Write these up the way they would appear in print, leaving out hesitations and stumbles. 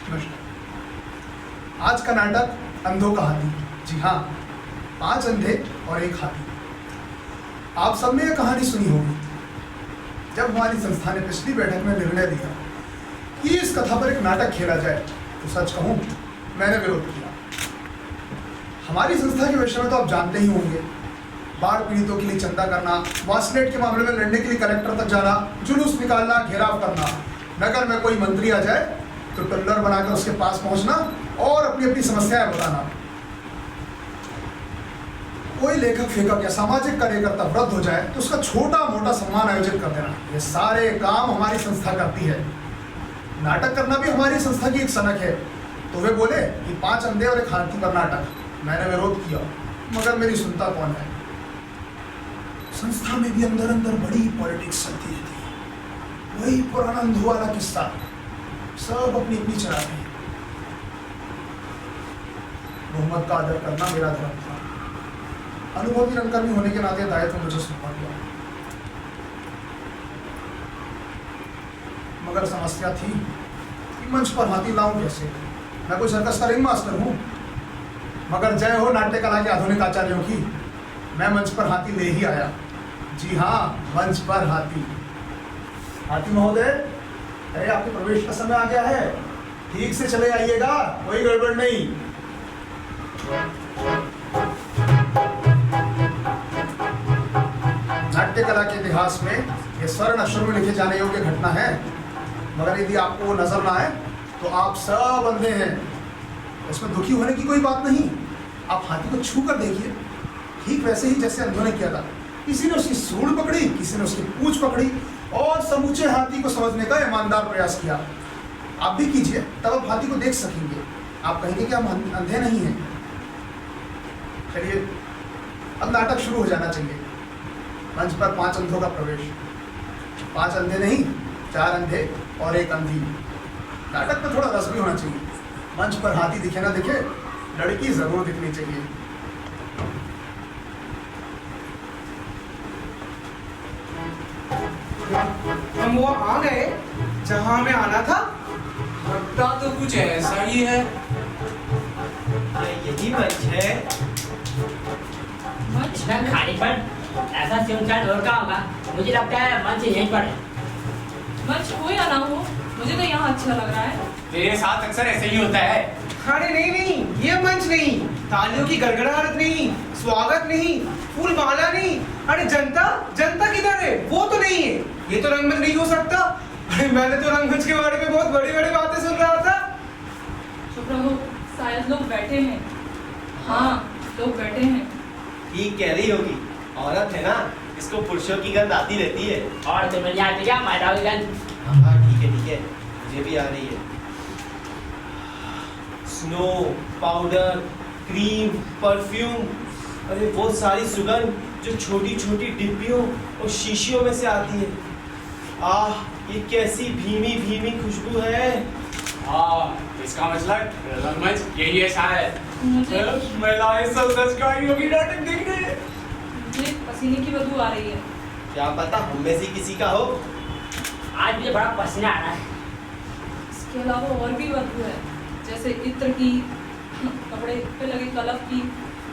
नमस्कार। आज का नाटक अंधों का हाथी। जी हाँ, 5 अंधे और एक हाथी। आप सबने ये कहानी सुनी होगी। जब हमारी संस्था ने पिछली बैठक में निर्णय दिया कि इस कथा पर एक नाटक खेला जाए, तो सच कहूँ मैंने विरोध किया। हमारी संस्था के विषय में तो आप जानते ही होंगे। बाढ़ पीड़ितों के लिए चंदा करना, वासलेट के मामले में लड़ने के लिए कलेक्टर तक जाना, जुलूस निकालना, घेराव करना, नगर में कोई मंत्री आ जाए तो टल्लर बनाकर उसके पास पहुंचना और अपनी अपनी समस्याएं बताना। कोई लेखक फेखक या सामाजिक कार्यकर्ता वृद्ध हो जाए तो उसका छोटा मोटा सम्मान आयोजित कर देना। ये सारे काम हमारी संस्था करती है। नाटक करना भी हमारी संस्था की एक सनक है। तो वे बोले कि 5 अंधे और एक हाथी पर नाटक। मैंने विरोध किया, मगर मेरी सुनता कौन है। संस्था में भी अंदर अंदर बड़ी पॉलिटिक्स चलती रहती है। वही पुराना अंधों वाला किस्सा, सब अपनी अपनी चलाते हैं। बहुमत का आदर करना मेरा धर्म था। अनुभवी रंगकर्मी होने के नाते दायित्व मुझे सौंपा गया। मगर समस्या थी कि मंच पर हाथी लाऊं कैसे। मैं कोई सर्कस का रिंग मास्टर हूं। मगर जय हो नाट्य कला के आधुनिक आचार्यों की, मैं मंच पर हाथी ले ही आया। जी हाँ, मंच पर हाथी। हाथी महोदय, अरे आपके प्रवेश का समय आ गया है, ठीक से चले आइएगा, कोई गड़बड़ नहीं। नाट्य कला के इतिहास में ये स्वर्ण अक्षर में लिखे जाने योग्य घटना है। मगर यदि आपको वो नजर ना आए तो आप सब अंधे हैं। इसमें दुखी होने की कोई बात नहीं। आप हाथी को छू कर देखिए, ठीक वैसे ही जैसे अंधों ने किया था। किसी ने उसकी सूंड पकड़ी, किसी ने उसकी पूंछ पकड़ी और समूचे हाथी को समझने का ईमानदार प्रयास किया। आप भी कीजिए, तब आप हाथी को देख सकेंगे। आप कहेंगे कि हम अंधे नहीं हैं। चलिए, अब नाटक शुरू हो जाना चाहिए। मंच पर 5 अंधों का प्रवेश। 5 अंधे नहीं, 4 अंधे और एक अंधी। नाटक में थोड़ा रस भी होना चाहिए। मंच पर हाथी दिखे ना दिखे, लड़की जरूर दिखनी चाहिए। हम वो आ गए जहां हमें आना था। लगता तो कुछ ऐसा ही है। यही मंच है। मंच ना खाली पर ऐसा सुनसान और का होगा। मुझे लगता है मंच यहीं पर है। मंच हो या ना हो, मुझे तो यहाँ अच्छा लग रहा है। तेरे साथ अक्सर ऐसे ही होता है। अरे नहीं नहीं, ये मंच नहीं, तालियों की गड़गड़ाहट नहीं, स्वागत नहीं, फूल माला नहीं। अरे जनता, जनता किधर है? वो तो नहीं है। ये तो रंगमंच नहीं हो सकता। अरे मैंने तो रंगमंच के बारे में बहुत बड़ी बड़ी बातें सुन रहा था। चुप रहो, शायद लोग बैठे हैं। हाँ, लोग बैठे हैं। ठीक कह रही होगी, औरत है ना, इसको पुरुषों की गंध आती रहती है। और तुम्हें नहीं आती क्या मैदान की गंध? हाँ ठीक है, मुझे भी आ रही है। स्नो, पाउडर, क्रीम, परफ्यूम, अरे वो सारी सुगंध जो छोटी छोटी डिब्बियों और शीशियों में से आती है। आह, ये कैसी भीमी भीमी खुशबू है। हाँ, इसका मतलब रंगमंच यही है शायद। मुझे महिलाएं सच आई होगी नाटक देखने। मुझे पसीने की बदबू आ रही है। क्या पता हम में से किसी का हो। आज मुझे बड़ा पसीना आ रहा है। इसके अलावा और भी बदबू है, जैसे इत्र की, कपड़े पे लगे कलफ की,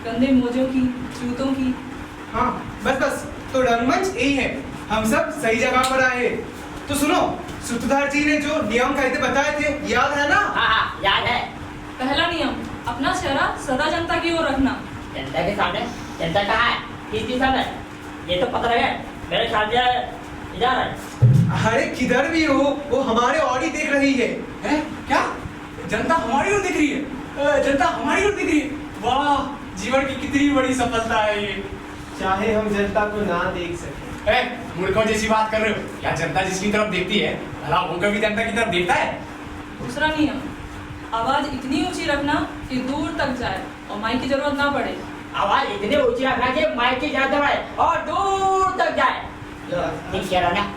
गंदे मोजों की, जूतों की। हाँ बस बस, तो रंगमंच यही है। हम सब सही जगह पर आए। तो सुनो, सूत्रधार जी ने जो नियम कायदे बताए थे, याद है ना? हाँ, याद है। पहला नियम, अपना चेहरा सदा जनता की ओर रखना। जनता के सामने? जनता कहाँ है? किस दिशा में? ये तो पता लगे मेरे सामने इधर है। अरे किधर भी हो, वो हमारे और ही देख रही है। हैं? क्या? जनता हमारी ओर दिख रही है? जनता हमारी ओर दिख रही है? वाह, जीवन की कितनी बड़ी सफलता है ये। चाहे हम जनता को ना देख सके। मूर्खों जैसी बात कर रहे हो। क्या जनता जिसकी तरफ देखती है, भला वो कभी जनता की तरफ देखता है? दूसरा नियम, आवाज इतनी ऊंची रखना कि दूर तक जाए और माइक की जरूरत ना पड़े। आवाज इतनी ऊंची रखना कि माइक की जरूरत पड़े और दूर तक जाए। ठीक कह रहा ना?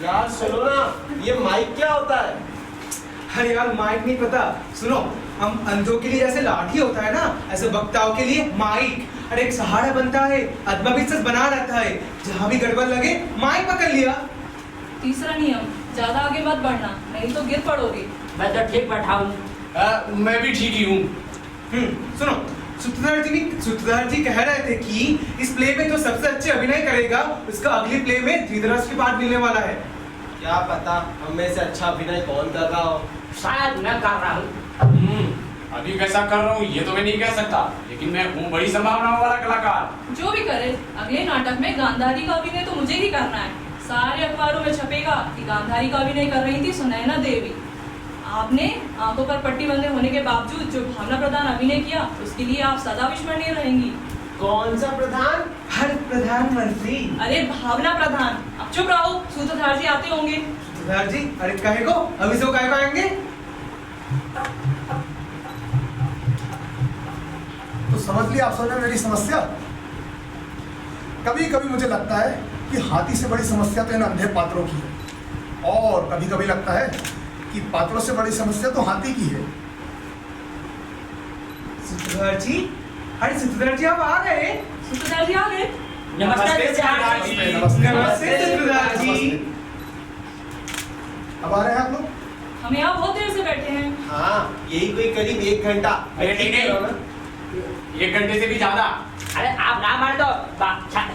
यार सुनो ना, ये माइक क्या होता है? अरे यार माइक नहीं पता? सुनो, हम अंधों के लिए जैसे लाठी होता है ना, ऐसे वक्ताओं के लिए माइक। अरे एक सहारा बनता है, आत्मविश्वास बना रहता है। जहाँ भी गड़बड़ लगे माइक पकड़ लिया। तीसरा नियम, ज्यादा आगे मत बढ़ना, नहीं तो गिर पड़ोगे। मैं तो ठीक बैठा हूँ। मैं भी ठीक ही हूँ। सुनो, सूत्रधार जी कह रहे थे कि इस प्ले में जो सबसे अच्छे अभिनय करेगा उसका अगली प्ले में धृतराष्ट्र के पार्ट मिलने वाला है। क्या पता हम में से अच्छा अभिनय कौन कर रहा हो। शायद मैं कर रहा हूँ। अभी कैसा कर रहा हूँ ये तो मैं नहीं कह सकता, लेकिन मैं हूँ बड़ी संभावनाओं वाला कलाकार। जो भी करे, अगले नाटक में गांधारी का अभिनय तो मुझे ही करना है। सारे अखबारों में छपेगा कि गांधारी का अभिनय कर रही थी सुनैना देवी। आपने आंखों पर पट्टी बंधे होने के बावजूद जो भावना प्रधान अभिनय किया, उसके लिए आप सदा विस्मरणीय रहेंगी। कौन सा प्रधान? हर प्रधानमंत्री। अरे भावना प्रधान। अब चुप रहो, सूत्रधार जी आते होंगे। सूत्रधार जी, अरे कहे को अभी से वो कहे को आएंगे। तो समझ लिया आप सबने मेरी समस्या। कभी कभी मुझे लगता है कि हाथी से बड़ी समस्या तो इन अंधे पात्रों की है, और कभी कभी लगता है कि पात्रों से बड़ी समस्या तो हाथी की है। सूत्रधार जी, अरे सूत्रधार जी आप आ गए। सूत्रधार जी आ गए। नमस्ते सूत्रधार जी। नमस्ते सूत्रधार जी। अब आ रहे हैं आप लोग? हम यहाँ बहुत देर से बैठे हैं। हाँ, यही कोई करीब 1 घंटा। अरे नहीं, 1 घंटे से भी ज्यादा। अरे आप ना मार दो,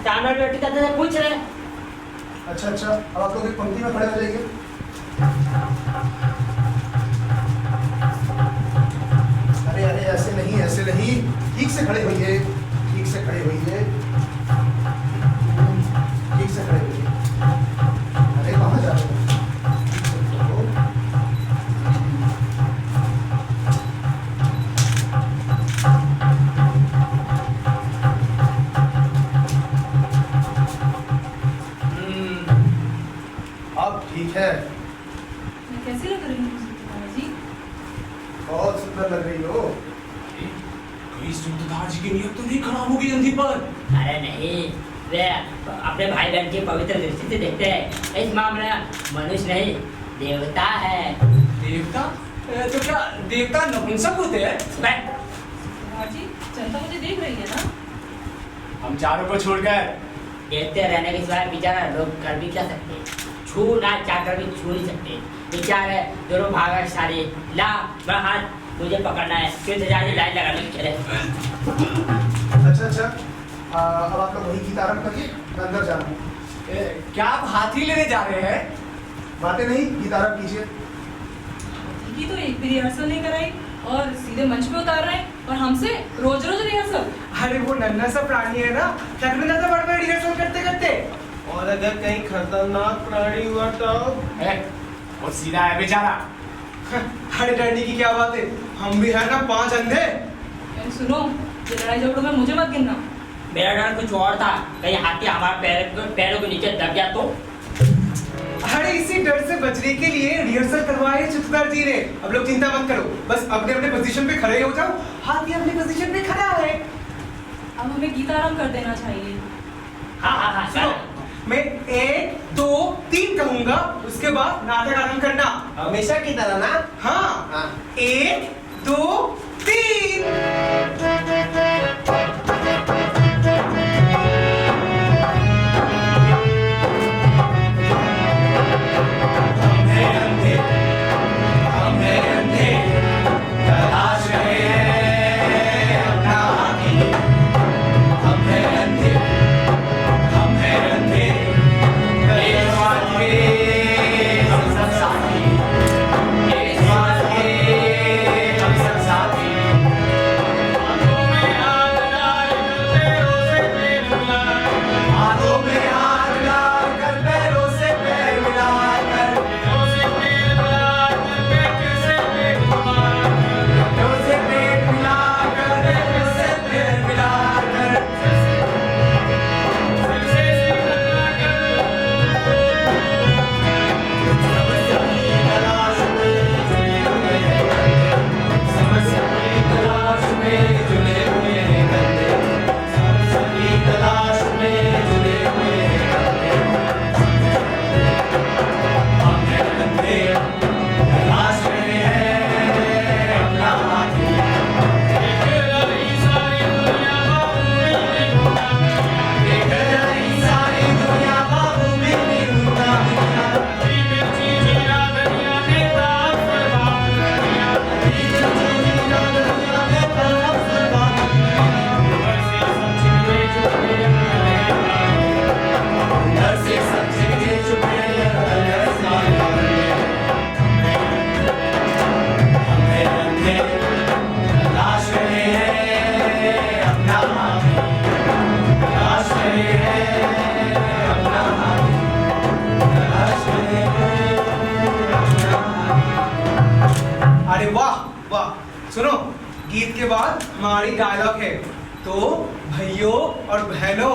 चावल रोटी करते थे पूछ रहे। अच्छा अच्छा, अब आप लोग एक पंक्ति में खड़े हो जाइए। अरे अरे ऐसे नहीं, ऐसे नहीं, ठीक से खड़े होइए, ठीक से खड़े होइए, ठीक से खड़े होइए। अरे कहाँ जा रहे हो? अब ठीक है। मैं कैसी लग रही हूँ सूत्रधार जी? बहुत सुंदर लग रही हो। कहीं सूत्रधार जी की नीयत तो नहीं खराब होगी अंधी पर? अरे नहीं, वे अपने भाई बहन की पवित्र दृष्टि से देखते हैं। इस मामले में मनुष्य नहीं, देवता है। देवता? तो क्या देवता नपुंसक होते हैं? सूत्रधार जी, जनता मुझे देख रही है ना? हम चारों को छोड़कर देखते रहने के सिवाय बेचारा लोग कर भी क्या सकते? छू ना चाहकर भी छू नहीं सकते। बेचारे दोनों भाग्यशाली। ला मैं हाथ, मुझे पकड़ना है, फिर लाइन लगाने के चले। अच्छा अच्छा, अब आप लोग वही गीत आरंभ करिए, मैं अंदर जा रहा हूँ। क्या आप हाथी लेने जा रहे हैं? बातें नहीं, गीत आरंभ कीजिए। की तो एक भी रिहर्सल नहीं कराई और सीधे मंच पे उतार रहे हैं, और हमसे रोज रोज रिहर्सल। अरे वो नन्हा सा प्राणी है ना, थक भी जाता बड़े रिहर्सल करते करते। और अगर कहीं खतरनाक प्राणी हुआ तो? और सीधा है बेचारा। अरे डरने की क्या बात है, हम भी है ना 5 अंधे। सुनो, ये लड़ाई झगड़ों में मुझे मत गिनना। मेरा डर कुछ और था, कहीं हाथी हमारे पैरों के नीचे दब गया तो। अरे इसी डर से बचने के लिए रिहर्सल करवाए सूत्रधार जी ने। अब लोग चिंता मत करो, बस अपने अपने पोजीशन पे खड़े हो जाओ। हाथी अपनी पोजीशन पे खड़ा है। अब हमें गीत आरंभ कर देना चाहिए। हाँ सुनो, मैं 1 2 3 कहूंगा, उसके बाद नाटक आरंभ करना। हमेशा की तरह ना? हाँ, हाँ। 1 2 3। सुनो, गीत के बाद हमारी डायलॉग है। तो भाइयों और बहनों,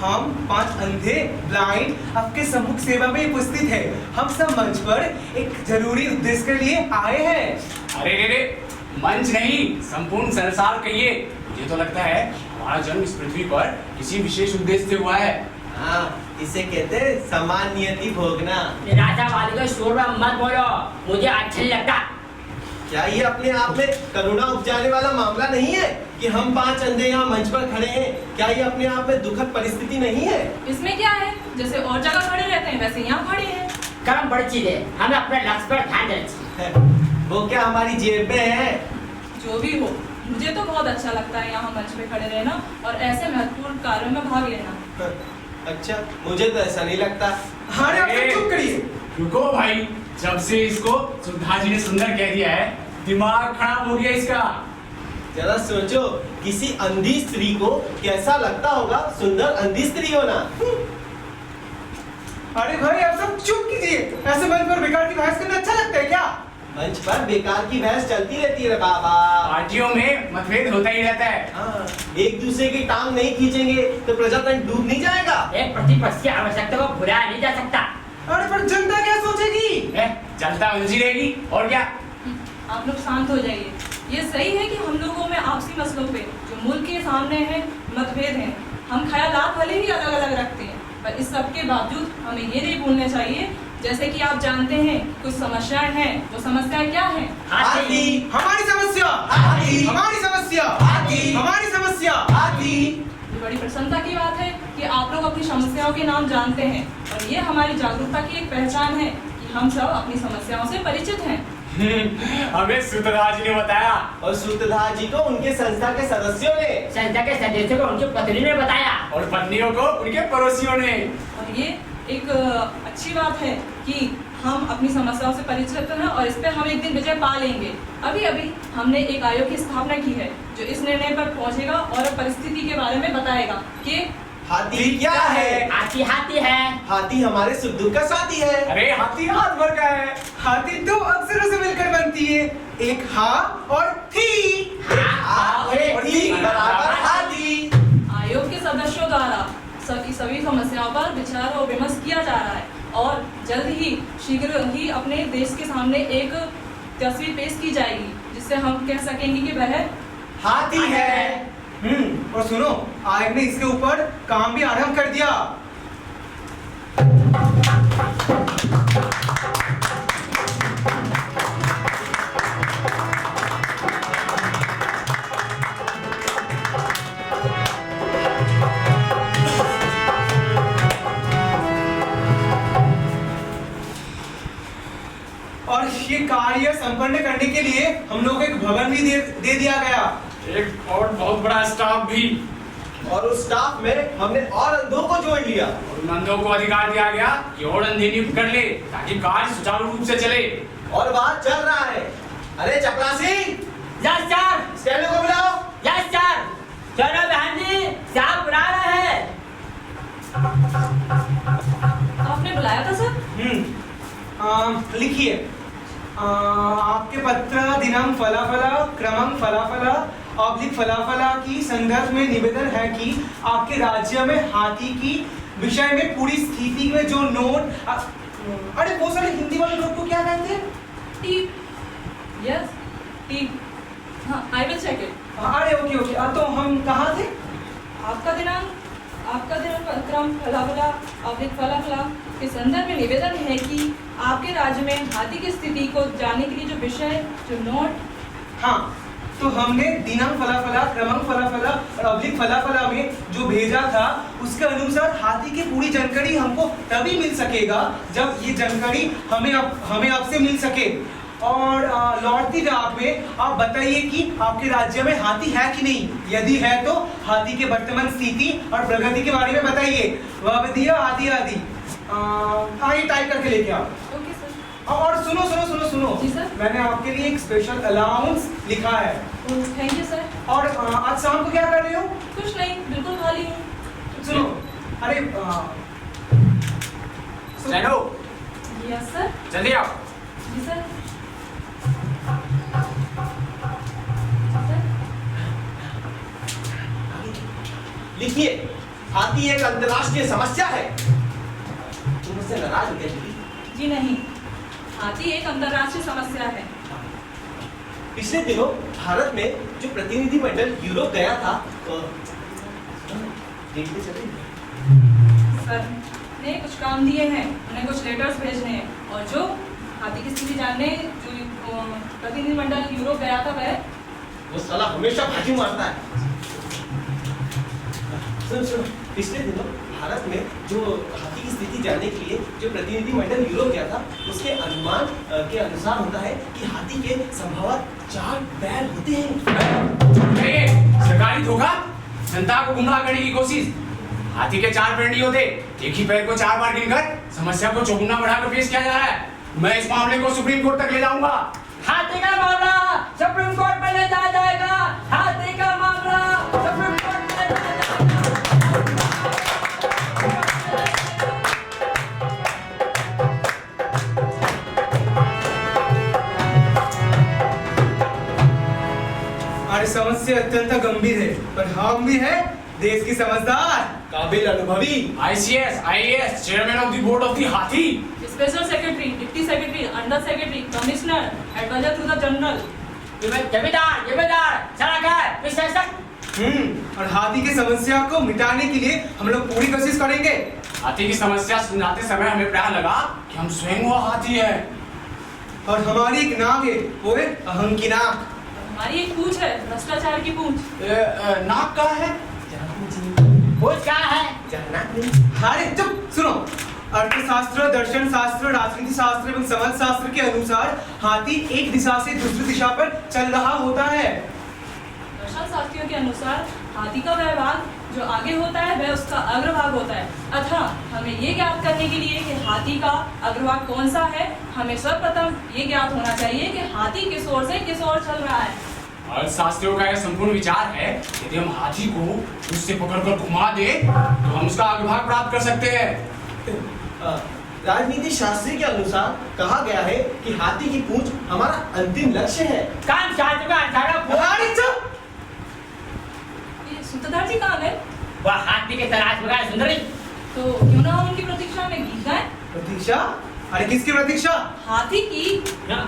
हम 5 अंधे ब्लाइंड आपके सम्मुख सेवा में उपस्थित हैं। हम सब मंच पर एक जरूरी उद्देश्य के लिए आए हैं। अरे रे, मंच नहीं, संपूर्ण संसार कहिए। मुझे तो लगता है हमारा जन्म इस पृथ्वी पर किसी विशेष उद्देश्य से हुआ है। हाँ, इसे कहते हैं समान नियति भोगना। निराशा वाले को शोर में मत बोलो, मुझे अच्छा नहीं लगता। क्या ये अपने आप में करुणा उपजाने वाला मामला नहीं है कि हम 5 अंधे यहाँ मंच पर खड़े हैं? क्या ये अपने आप में दुखद परिस्थिति नहीं है? इसमें क्या है, जैसे और जगह खड़े रहते हैं वैसे यहाँ खड़े हैं। कर्म बड़ी चीज है, हमें अपने लक्ष्य पर ध्यान देना चाहिए। वो क्या हमारी जेब में है? जो भी हो, मुझे तो बहुत अच्छा लगता है यहाँ मंच पे खड़े रहना और ऐसे महत्वपूर्ण कार्यों में भाग लेना। अच्छा, मुझे तो ऐसा नहीं लगता। हाँ, आप सब चुप करिए। रुको भाई, जब से इसको सुधा जी ने सुंदर कह दिया है, दिमाग खराब हो गया इसका। जरा सोचो, किसी अंधी स्त्री को कैसा लगता होगा सुंदर अंधी स्त्री होना। अरे भाई, आप सब चुप कीजिए। ऐसे मंच पर बेकार की बहस करना अच्छा लगता है क्या? मंच पर बेकार की बहस चलती रहती है बाबा। पार्टियों में मतभेद होता ही रहता है। हाँ, एक दूसरे की टांग नहीं खींचेंगे तो प्रजातंत्र डूब नहीं जाएगा। एक प्रतिपक्ष की आवश्यकता को भुलाया नहीं जा सकता। अरे पर जनता क्या सोचेगी? जनता उलझी रहेगी और क्या। आप लोग शांत हो जाइए। ये सही है कि हम लोगों में आपसी मसलों पे जो मुल्क के सामने है मतभेद हैं। हम ख्यालात भले ही अलग अलग रखते हैं, पर इस सब के बावजूद हमें ये नहीं भूलना चाहिए, जैसे कि आप जानते हैं कुछ समस्याएं हैं। वो समस्याएं क्या हैं? हाथी, हमारी समस्या, हाथी, हमारी समस्या, हाथी, हमारी समस्या, हाथी। ये बड़ी प्रसन्नता की बात है कि आप लोग अपनी समस्याओं के नाम जानते हैं और ये हमारी जागरूकता की एक पहचान है कि हम सब अपनी समस्याओं से परिचित हैं। हमें सूत्रधार जी ने बताया और सूत्रधार जी को उनके संस्था के सदस्यों ने, संस्था के सदस्यों को उनकी पत्नी ने बताया और पत्नियों को उनके पड़ोसियों ने। और ये एक अच्छी बात है कि हम अपनी समस्याओं से परिचित हैं और इस पे हम एक दिन विजय पा लेंगे। अभी अभी हमने एक आयोग की स्थापना की है जो इस निर्णय पर पहुंचेगा और परिस्थिति के बारे में बताएगा कि हाथी क्या है? हाथी हाथी है। हाथी हमारे सुख दुख का साथी है। अरे हाथी हाथ भर का है। हाथी 2 अक्षरों से मिलकर बनती है, एक हा और थी। और थी बराबर हाथी। आयोग के सदस्यों द्वारा सभी समस्याओं पर विचार और विमर्श किया जा रहा है और जल्द ही शीघ्र ही अपने देश के सामने एक तस्वीर पेश की जाएगी जिससे हम कह सकेंगे कि वह हाथी है। और सुनो, आयोग ने इसके ऊपर काम भी आरंभ कर दिया। और ये कार्य संपन्न करने के लिए हम लोग एक भवन भी दे दिया गया। एक और बहुत बड़ा स्टाफ भी। और उस स्टाफ में हमने और अंधों को जोड़ लिया। और उन अंधों को अधिकार दिया गया कि और अंधे नियुक्त कर ले ताकि कार्य सुचारू रूप से चले। और बात चल रहा है। अरे चपरासी, यस सर। स्टैंडो को बुलाओ। Yes sir. चलो बहन जी, साहब बुला रहे हैं। आपने बुलाया था सर? लिखिए, आपके पत्र दिनम फलाफला क्रमम फलाफला ऑब्लिक फलाफला की संदर्भ में निवेदन है कि आपके राज्य में हाथी की विषय में पूरी स्थिति में जो नोट अरे बहुत सारे हिंदी वाले लोग को क्या कहते हैं? टीप। यस, टीप। हाँ, आई विल चेक इट। अरे ओके ओके। तो हम कहाँ थे? आपका दिनांक क्रम फलाफला ऑब्लिक फलाफला के संदर्भ में निवेदन है कि आपके राज्य में हाथी की स्थिति को जानने के लिए जो विषय जो नोट। हाँ, तो हमने दिनांक फलाफला क्रमांक फलाफला और ऑब्लिक फलाफला में जो भेजा था उसके अनुसार हाथी की पूरी जानकारी हमको तभी मिल सकेगा जब ये जानकारी हमें आपसे मिल सके। और लौटती डाक में आप बताइए कि आपके राज्य में हाथी है कि नहीं। यदि है तो हाथी के वर्तमान स्थिति और प्रगति के बारे में बताइए। वह दिया आदि आदि। हाँ, ये टाइप करके लेके आओ। Okay sir. और सुनो सुनो सुनो सुनो, जी सर। मैंने आपके लिए एक स्पेशल अलाउंस लिखा है। Thank you sir. और आज शाम को क्या कर रहे हो? कुछ नहीं, बिल्कुल खाली हूँ। सुनो, अरे स्टैंडो, यस सर। जल्दी आओ। जी सर। लिखिए, हाथी एक अंतर्राष्ट्रीय समस्या है। तुम मुझसे नाराज हो गया दीदी? जी नहीं, हाथी एक अंतर्राष्ट्रीय समस्या है। पिछले दिनों भारत में जो प्रतिनिधिमंडल यूरोप गया था, देखते चले? सर ने कुछ काम दिए हैं, उन्हें कुछ लेटर्स भेजने हैं, और जो हाथी की स्थिति जानने जो प्रतिनिधिमंडल यूरोप गया था वो साला हमेशा भाजी मारता है। सुनो, पिछले दिनों भारत में जो हाथी की स्थिति जानने के लिए जो प्रतिनिधिमंडल यूरोप गया था, उसके अनुमान के अनुसार होता है कि हाथी के संभवतः 4 पैर होते हैं। सरकारी धोखा, जनता को गुमराह करने की कोशिश। हाथी के 4 पैर नहीं होते, एक ही पैर को 4 बार गिनकर समस्या को चौगुना बढ़ाकर पेश किया जा रहा है। मैं इस मामले को सुप्रीम कोर्ट तक ले जाऊंगा। हाथी का मामला सुप्रीम कोर्ट में ले जाया जाएगा। हाथी का मामला सुप्रीम कोर्ट में ले जाया अरे समस्या अत्यंत गंभीर है, पर हम भी है देश की समझदार, काबिल अनुभवी ICS, IAS, chairman of the board of the हाथी, special secretary, deputy secretary, under secretary, commissioner, advisor to the general, जमींदार, सलाहकार, विशेषज्ञ। और हाथी की समस्या को मिटाने के लिए हम लोग पूरी कोशिश करेंगे। हाथी की समस्या सुलझाते समय हमें प्यार लगा कि हम स्वयं वो हाथी है। और हमारी एक नाक है, वो है अहं की नाक। हमारी एक पूंछ है, भ्रष्टाचार की पूंछ। नाक का है, पूछ क्या है? अरे चुप, सुनो। अर्थशास्त्र, दर्शन शास्त्र, राजनीति शास्त्र एवं समाज शास्त्र के अनुसार हाथी एक दिशा से दूसरी दिशा पर चल रहा होता है। दर्शन शास्त्रियों के अनुसार हाथी का वह भाग जो आगे होता है वह उसका अग्रभाग होता है। अतः हमें ये ज्ञात करने के लिए कि हाथी का अग्रभाग कौन सा है, हमें सर्वप्रथम ये ज्ञात होना चाहिए कि हाथी किस ओर से किस ओर चल रहा है। अर्थशास्त्रियों का यह संपूर्ण विचार है, यदि हम हाथी को उससे पकड़कर घुमा दे तो हम उसका अग्रभाग प्राप्त कर सकते हैं। राजनीति शास्त्री के अनुसार कहा गया है कि हाथी की पूंछ हमारा अंतिम लक्ष्य है। काम शास्त्र का अरे चुप! ये सूत्रधार जी कहाँ गए? वह हाथी के तलाश में गए सुंदरी। तो क्यों ना हम उनकी प्रतीक्षा में गीत गाएं? प्रतीक्षा? अरे किसकी प्रतीक्षा? हाथी की। ना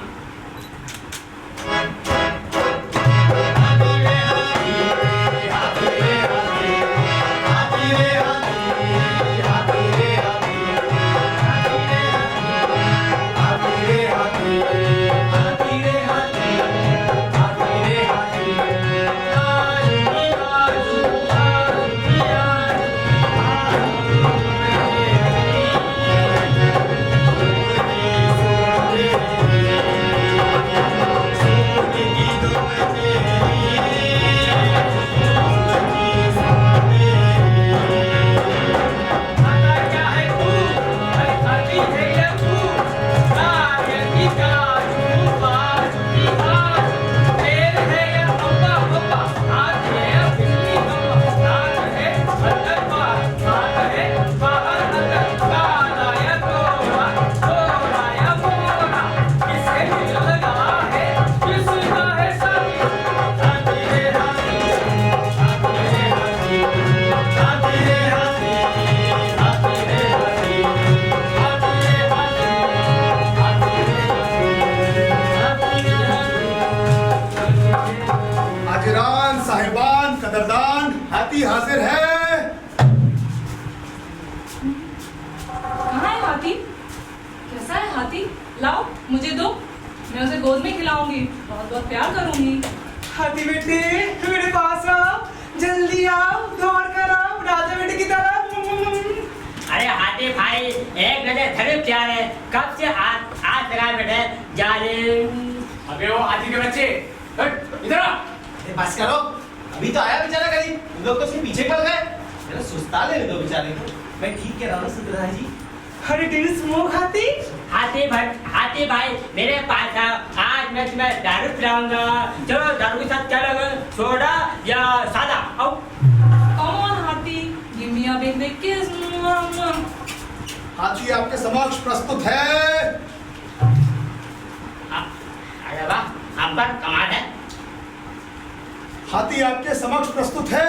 हाथी हाजिर है। कहाँ है हाथी? कैसा है हाथी? लाओ मुझे दो, मैं उसे गोद में खिलाऊंगी, बहुत बहुत प्यार करूंगी। हाथी बेटे मेरे पास आओ, जल्दी आओ, दौड़ कर आओ राजा बेटे की तरफ। अरे हाथी भाई एक नजर खड़े प्यार है, कब से आज लगा बैठे जालिम। अबे वो हाथी के बच्चे, इधर आ। बस करो, अभी तो आया बेचारा करीब, तुम लोग तो सिर्फ पीछे पड़ गए। मेरा सुस्ता ले दो बेचारे को, मैं ठीक कह रहा हूँ सुधरा जी। अरे टिल स्मोक हाथी। हाथी भाई मेरे पास आओ, आज मैं तुम्हें दारू पिलाऊंगा। चलो दारू के साथ क्या लगा, सोडा या सादा? आओ। Come on हाथी, give me a big big kiss। हाथी आपके समक्ष प्रस्तुत है। अरे वाह, आप पर कमाल है। हाथी आपके समक्ष प्रस्तुत है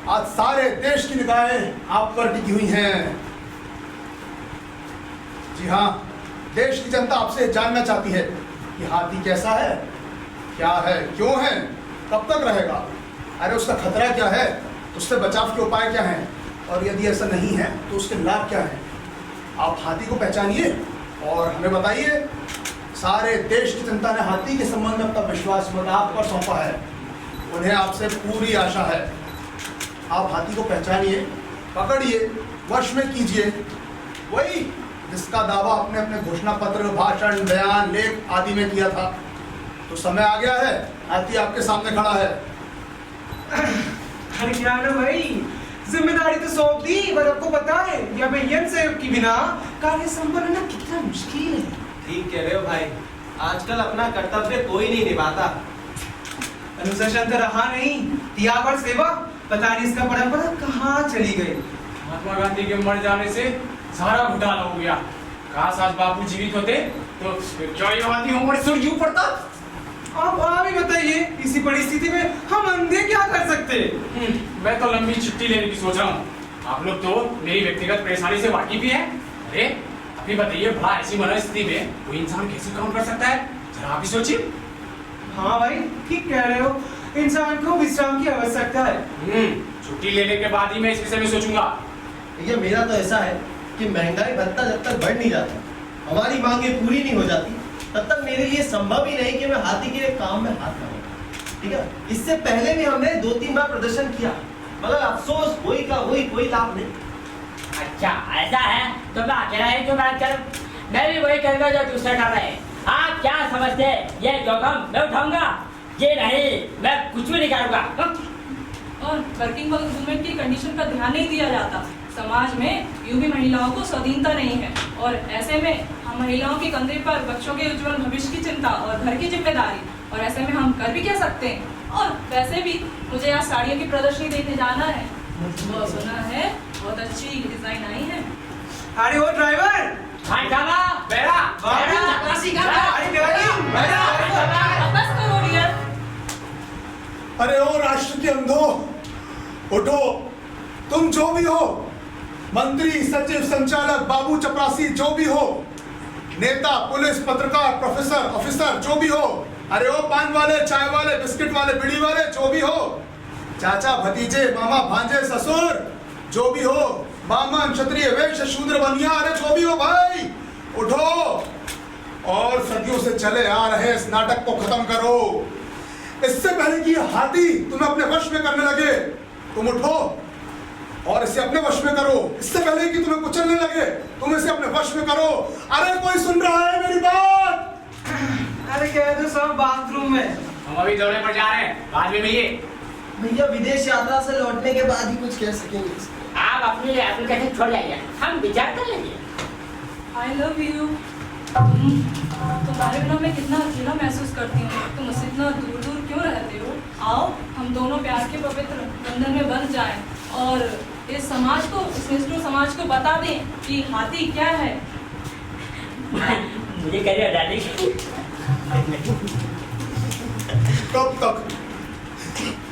आज सारे देश की निगाहें आप पर टिकी हुई हैं। जी हाँ, देश की जनता आपसे जानना चाहती है कि हाथी कैसा है, क्या है, क्यों है, कब तक रहेगा, अरे उसका खतरा क्या है, उससे बचाव के उपाय क्या हैं, और यदि ऐसा नहीं है तो उसके लाभ क्या हैं। आप हाथी को पहचानिए और हमें बताइए। सारे देश की जनता ने हाथी के संबंध में अपना विश्वास मत आप पर सौंपा है। उन्हें आपसे पूरी आशा है। आप हाथी को पहचानिए, पकड़िए, वश में कीजिए, वही जिसका दावा आपने अपने घोषणा पत्र, भाषण, बयान, लेख आदि में किया था। तो समय आ गया है, हाथी आपके सामने खड़ा है। अरे क्या ना भाई, जिम्मेदारी तो सौंप दी, पर आपको पता है या बेयन से के बिना कार्य संपन्न होना कितना मुश्किल है। ठीक कह रहे हो भाई, आजकल अपना कर्तव्य कोई नहीं निभाता। अनुशासन तो रहा नहीं, त्याग और सेवा, पता नहीं इसका परंपरा कहाँ चली गई। महात्मा गांधी के मर जाने से सारा घोटाला हो गया। काश आज बापू जीवित होते तो क्या ये हाथी हमारे सिर क्यों पड़ता। आप ही बताइए, इसी परिस्थिति में हम अंधे क्या कर सकते। मैं तो लंबी छुट्टी लेने की सोच रहा हूँ। आप लोग तो मेरी व्यक्तिगत परेशानी से वाकिफ ही हैं। अरे अभी बताइए, भला ऐसी मनस्थिति में कोई इंसान कैसे काम कर सकता है, जरा आप ही सोचिए। हाँ भाई, ठीक कह रहे हो, इंसान को विश्राम की आवश्यकता है। छुट्टी लेने के बाद ही मैं इस विषय में सोचूंगा। ये मेरा तो ऐसा है कि महंगाई भत्ता जब तक बढ़ नहीं जाता, हमारी मांगे पूरी नहीं हो जाती, तब तक मेरे लिए संभव ही नहीं कि मैं हाथी के काम में हाथ लगाऊं। ठीक है, इससे पहले भी हमने 2-3 बार प्रदर्शन किया, मगर अफसोस वही का वही, कोई लाभ नहीं। अच्छा ऐसा है तो मैं अकेला ही क्यों बात करूं? मैं भी वही करूंगा जो दूसरे कर रहे हैं। आप क्या समझते हैं, ये जोखिम मैं उठाऊंगा? ये नहीं, मैं कुछ भी नहीं करूंगा। और वर्किंग वुमेन की कंडीशन का ध्यान नहीं दिया जाता। समाज में यूं भी महिलाओं को स्वाधीनता नहीं है, और ऐसे में हम महिलाओं के कंधे पर बच्चों के उज्जवल भविष्य की चिंता और घर की जिम्मेदारी, और ऐसे में हम कर भी क्या सकते हैं। और वैसे भी मुझे आज साड़ियों की प्रदर्शनी देखने जाना है। मुझे सुना है बहुत अच्छी डिजाइन आई है। अरे ओ ड्राइवर, बस करो डियर। अरे ओ राष्ट्र के अंधो, उठो। तुम जो भी हो, मंत्री, सचिव, संचालक, बाबू, चपरासी, जो भी हो, नेता, पुलिस, पत्रकार, प्रोफेसर, ऑफिसर, जो भी हो, अरे ओ पान वाले, चाय वाले, बिस्किट वाले, बीड़ी वाले, जो भी हो, चाचा, भतीजे, मामा, भांजे, ससुर, जो भी हो, बामन, क्षत्रिय, वैश्य, शूद्र, बनिया, अरे जो भी हो भाई, उठो और सदियों से चले आ रहे इस नाटक को खत्म करो। इससे पहले कि हाथी तुम्हें अपने वश में करने लगे, तुम उठो और इसे अपने वश में करो। इससे पहले कि तुम्हें कुचलने लगे, तुम इसे अपने वश में करो। अरे कोई सुन रहा है मेरी बात? अरे कह दो सब बाथरूम में। हम अभी दौरे पर जा रहे हैं, बाद में मिलिए। भैया विदेश यात्रा से लौटने के बाद ही कुछ कह सकेंगे। आप अपनी एप्लीकेशन छोड़ जाइए, हम विचार कर लेंगे। I love you. तुम्हारे बिना मैं कितना अकेला महसूस करती हूँ। तुम मुझसे इतना दूर दूर क्यों रहते हो? आओ हम दोनों प्यार के पवित्र बंधन में बंध जाएं और इस समाज को, इस निष्ठुर समाज को बता दें कि हाथी क्या है। मुझे करिए डाली। कब तक,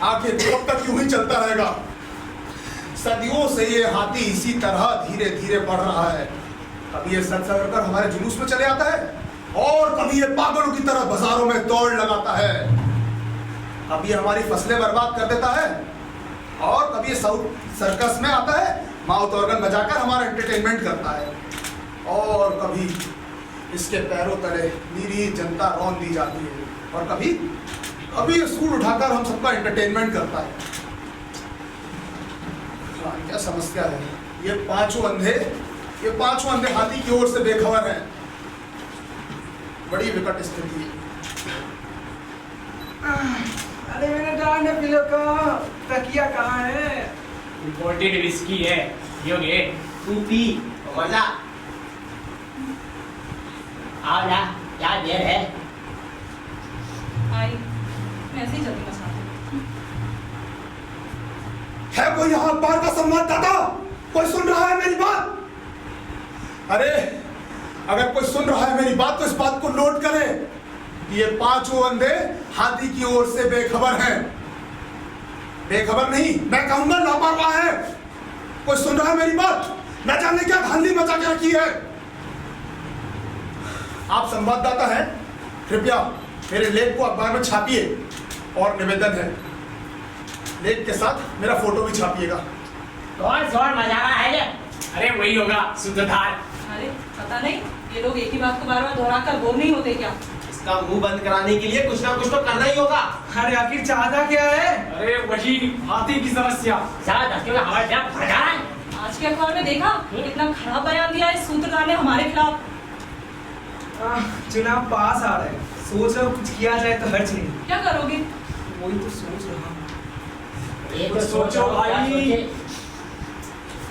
आखिर कब तक यूं ही चलता रहेगा? सदियों से ये हाथी इसी तरह धीरे धीरे बढ़ रहा है। कभी ये सच कर हमारे जुलूस में चले आता है, और कभी ये पागलों की तरह बाजारों में दौड़ लगाता है। कभी ये हमारी फसलें बर्बाद कर देता है, और कभी ये सर्कस में आता है, माउथ ऑर्गन बजाकर हमारा एंटरटेनमेंट करता है, और कभी इसके पैरों तले निरी जनता रौंद दी जाती है, और कभी ये सूट उठाकर हम सबका एंटरटेनमेंट करता है। क्या समस्या है? ये पांचों अंधे हाथी की ओर से बेखबर हैं। बड़ी विकट स्थिति है। अरे मेरे डांडे पिलो का तकिया कहाँ है? इंपोर्टेड विस्की है, पियोगे? तू पी, मजा। आओ ना, क्या देर है? आई मैं ऐसे ही जल्दी मसाती हूँ। है कोई यहाँ अखबार का संवाददाता? कोई सुन रहा है मेरी बात? अरे अगर कोई सुन रहा है मेरी बात तो इस बात को नोट करें कि ये पांचों अंधे हाथी की ओर से बेखबर हैं। बेखबर नहीं, मैं कहूंगा लापरवाह है। कोई सुन रहा है मेरी बात? न जाने क्या धांधली मचा के रखी है। आप संवाददाता हैं, कृपया मेरे लेख को अखबार में छापिए और निवेदन है, लेख के साथ मेरा फोटो भी छापिएगा। कौन शोर मजा रहा है ये? अरे वही होगा सूत्रधार। अरे पता नहीं, ये लोग एक ही बात को बार बार दोहरा कर बोर नहीं होते क्या? इसका मुंह बंद कराने के लिए कुछ ना कुछ तो करना ही होगा। अरे आखिर चाहता क्या है? अरे वही हाथी की समस्या। सारा दस में हमारे खिलाफ भड़का है। आज के अखबार में देखा कितना खराब बयान दिया है सूत्रधार ने हमारे खिलाफ। चुनाव पास आ रहा है, सोच रहा हूँ कुछ किया जाए तो हर्ज नहीं। क्या करोगे? वही तो सोच रहा हूँ। ये तो सोचो भाई।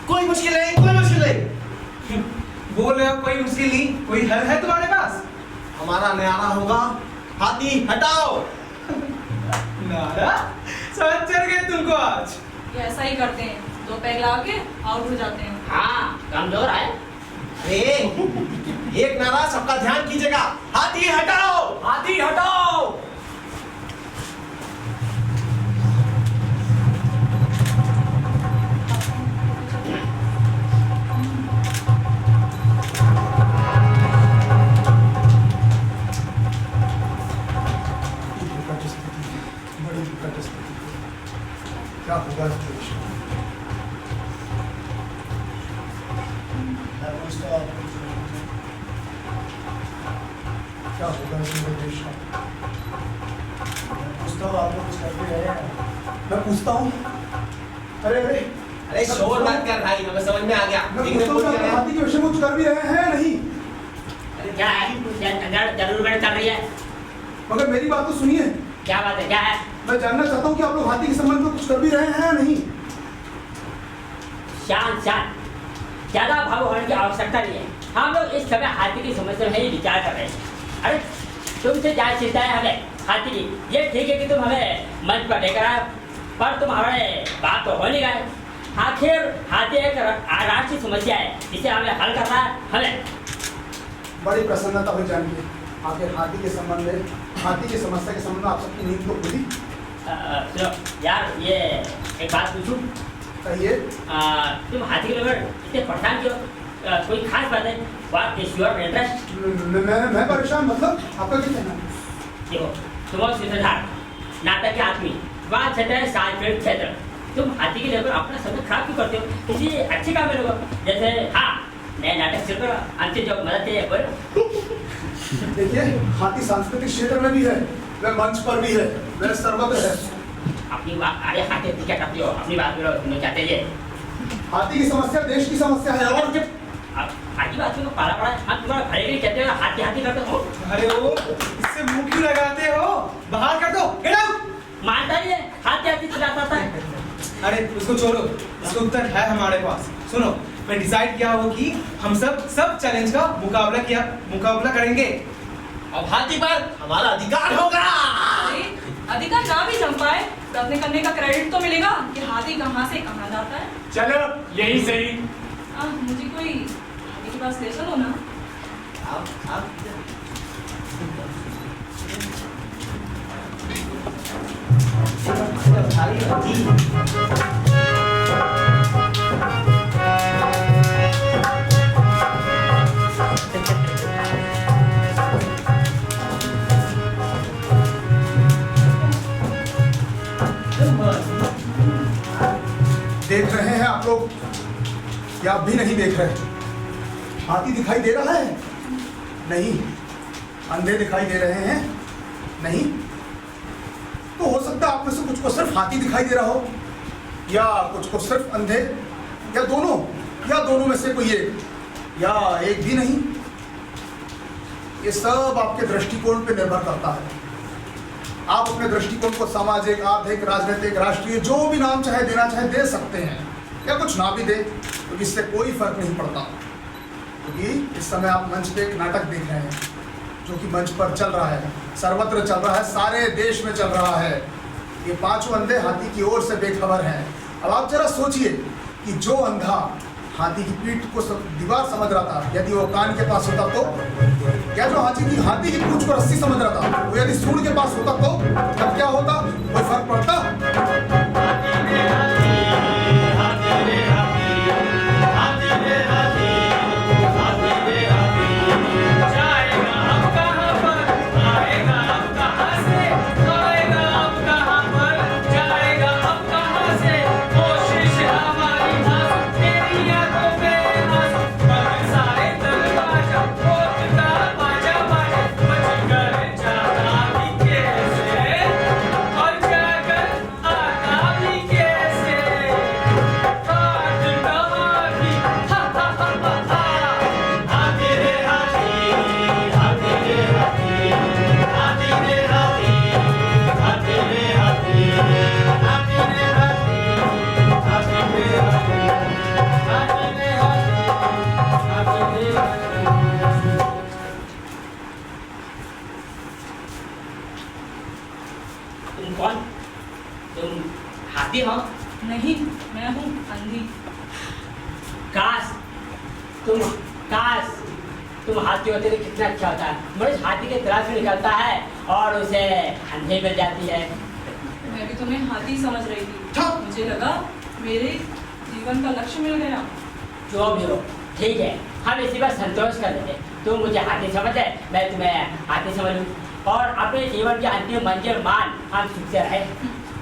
कोई मुश्किल नहीं, कोई मुश्किल नहीं। बोल रहे हो कोई मुश्किल नहीं, कोई हल है तुम्हारे पास? हमारा नारा होगा, हाथी हटाओ। नारा समझ चल गए तुमको आज। ये ऐसा ही करते हैं, दो पैग लगा के आउट हो जाते हैं। हाँ, कमजोर है। अरे एक नारा सबका ध्यान कीजिएगा, हाथी हटाओ, हाथी हटाओ। बड़ी विकट स्थिति, क्या होगा इस देश में? क्या होगा इस देश में? मैं पूछता हूँ। अरे अरे अरे शोर मत कर भाई, हमें समझ में आ गया। मैं लेकिन पूछता हूँ बोल कि क्या आप रहे हैं? हाथी के विषय में कुछ कर भी रहे हैं या नहीं? क्या है? जरूर मैंने कर रही है। मगर मेरी बात तो सुनिए। क्या बात है? क्या है? मैं जानना चाहता हूँ कि आप लोग हाथी के संबंध में कुछ कर भी रहे हैं या नहीं? शांत शांत, ज्यादा भाव होने की आवश्यकता नहीं है। हम लोग इस समय हाथी की समस्या में ही विचार कर रहे हैं। अरे तुमसे ज्यादा चिंता है हमें हाथी की। ये ठीक है कि तुम हमें मंच पर लेकर आए, पर तुम हमारे बात तो हो नहीं गए। आखिर हाथी एक राष्ट्रीय समस्या है जिसे हमें हल करना है। हमें बड़ी प्रसन्नता हुई जान के। आखिर हाथी के संबंध में, हाथी की समस्या के संबंध में आप सबकी नींद तो खुली। सुनो यार, ये एक बात पूछूं? कहिए। तुम हाथी के लेकर इतने परेशान क्यों? कोई खास बात है? What is your interest? मैं परेशान, मतलब आपका क्या कहना है? देखो, तुम और सूत्रधार नाटक के आदमी, वहाँ क्षेत्र है सांस्कृतिक क्षेत्र। तुम हाथी के लेकर अपना समय खराब क्यों करते हो? किसी अच्छे काम में लोग, जैसे हाँ नए नाटक शुरू करो, अंतिम जो मदद चाहिए बोलो। देखिए, हाथी सांस्कृतिक क्षेत्र में भी है, वह मंच पर भी है, वह सर्वत्र है। अपनी बात, अरे हाथी क्या करती हो? अपनी बात बोलो, तुम चाहते ये हाथी की समस्या देश की समस्या है। और जब हाथी बात को पाला पड़ा है, हम तुम्हारा भले के लिए कहते हो, हाथी हाथी करते हो। अरे ओ, इससे मुंह क्यों लगाते हो? बाहर कर दो, गेट आउट। मानता नहीं है, हाथी हाथी चिल्लाता था। अरे उसको छोड़ो, इसका उत्तर है हमारे पास। सुनो, मैं डिसाइड किया हो कि हम सब चैलेंज का मुकाबला करेंगे। अब हाथी पर हमारा अधिकार होगा। अरे अधिकार ना भी जम पाए तो अपने करने का क्रेडिट तो मिलेगा कि हाथी कहाँ से कहाँ जाता है। चलो यही सही। मुझे कोई हाथी के पास ले चलो ना। आप भाई हाथी। देख रहे हैं आप लोग या आप भी नहीं देख रहे? हाथी दिखाई दे रहा है? नहीं। अंधे दिखाई दे रहे हैं? नहीं। तो हो सकता है आप में से कुछ को सिर्फ हाथी दिखाई दे रहा हो, या कुछ को सिर्फ अंधे, या दोनों में से कोई एक, या एक भी नहीं। ये सब आपके दृष्टिकोण पे निर्भर करता है। आप अपने दृष्टिकोण को सामाजिक, आर्थिक, राजनीतिक, राष्ट्रीय जो भी नाम चाहे देना चाहे दे सकते हैं, या कुछ ना भी दे, तो इससे कोई फर्क नहीं पड़ता। क्योंकि इस समय आप मंच पे एक नाटक देख रहे हैं जो कि मंच पर चल रहा है, सर्वत्र चल रहा है, सारे देश में चल रहा है। ये पांचों अंधे हाथी की ओर से बेखबर हैं। अब आप जरा सोचिए कि जो अंधा हाथी की पीठ को दीवार समझ रहा था, यदि वो कान के पास होता तो, या जो हाथी की पूंछ को रस्सी समझ रहा था वो यदि सूंड के पास होता तो तब क्या होता? कोई फर्क पड़ता? हाथी हो? नहीं, मैं हूँ अंधी। काश तुम हाथी होते तो कितना अच्छा होता। मनुष्य हाथी के तलाश में निकलता है और उसे अंधे मिल जाती है। मैं भी तुम्हें हाथी समझ रही थी। मुझे लगा मेरे जीवन का लक्ष्य मिल गया। जो भी हो, ठीक है, हम इसी पर संतोष कर लेते। तुम मुझे हाथी समझे, मैं तुम्हें हाथी समझूं, और अपने जीवन की अंतिम मंजिल मान हम सुख से रहे।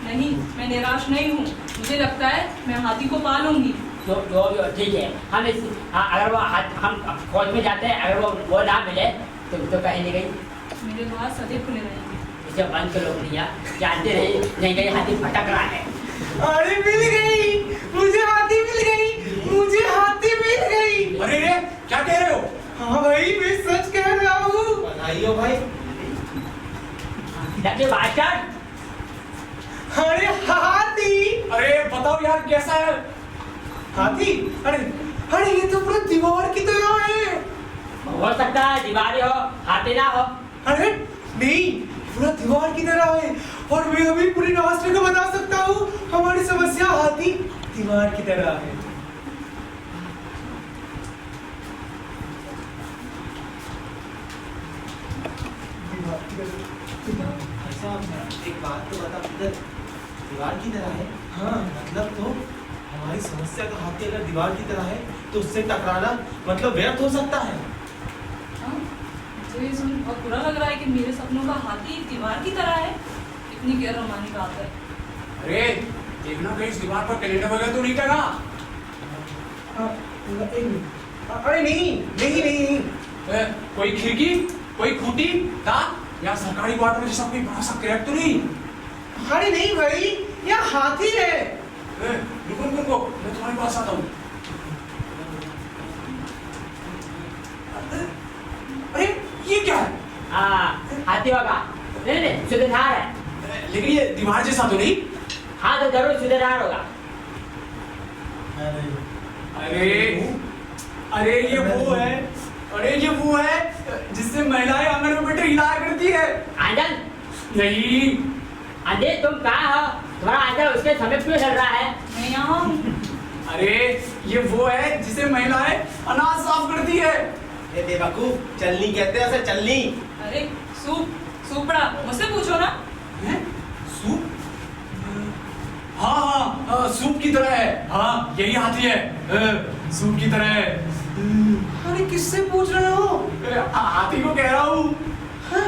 नहीं, मैं निराश नहीं हूँ। मुझे लगता है मैं हाथी को पालूंगी। जो भी हो, ठीक है, हम अगर वो हम फौज में जाते हैं, अगर वो ना मिले तो कहीं नहीं गई। मेरे द्वार सदैव खुले रहेंगे। इसे बंद करो भैया, जानते नहीं गई हाथी भटक रहा है। अरे मिल गई, मुझे हाथी मिल गई, मुझे हाथी मिल गई। अरे रे, क्या कह रहे हो? हाँ भाई, मैं सच कह रहा हूँ। बधाई हो भाई। लगे बास्टर्ड। अरे हाथी, अरे बताओ यार कैसा है? हाथी, अरे ये तो पूरा दीवार की तरह है। हो सकता है दीवारी हो, हाथी ना हो। अरे नहीं, पूरा दीवार की तरह है। और मैं अभी पूरी राष्ट्र को बता सकता हूँ, हमारी समस्या हाथी दीवार की तरह है। एक बात तो बता, इधर दीवार की तरह है। हाँ, मतलब तो हमारी समस्या का हाथी अगर दीवार की तरह है तो उससे टकराना मतलब व्यर्थ हो सकता है। हाँ, मुझे ये सुन बहुत बुरा लग रहा है कि मेरे सपनों का हाथी दीवार की तरह है। इतनी गैर रोमानी बात है। अरे देखना कहीं इस दीवार पर कैलेंडर वगैरह तो नहीं टंगा? अरे नहीं नहीं नहीं, कोई खिड़की, कोई खूंटी, ताक या सरकारी क्वार्टर जैसा कोई बड़ा सा क्रैक तो नहीं? अरे नहीं भाई, यह हाथी है। रुको, मैं तुम्हारे पास आता हूँ। अरे ये क्या है? हाथी होगा। नहीं, सूत्रधार है। लेकिन ये दीवार जैसा तो नहीं? हाँ, तो जरूर सूत्रधार होगा। अरे ये वो है जिससे महिलाएं आंगन में बैठे हिलाया करती है। आंचल नहीं। अंधे, तुम कहाँ हो? तुम्हारा आंचल उसके समीप क्यों चल रहा है? मैं यहाँ हूँ। अरे ये वो है जिसे महिलाएं अनाज साफ करती है। ये बेवकूफ, चलनी कहते हैं उसे, चलनी। अरे सूप बड़ा, मुझसे पूछो ना। सूप? हाँ, सूप की तरह है। हाँ, यही हाथी है, सूप की तरह है। अरे किससे पूछ रहे हो? हाथी को कह रहा हूँ। हाँ?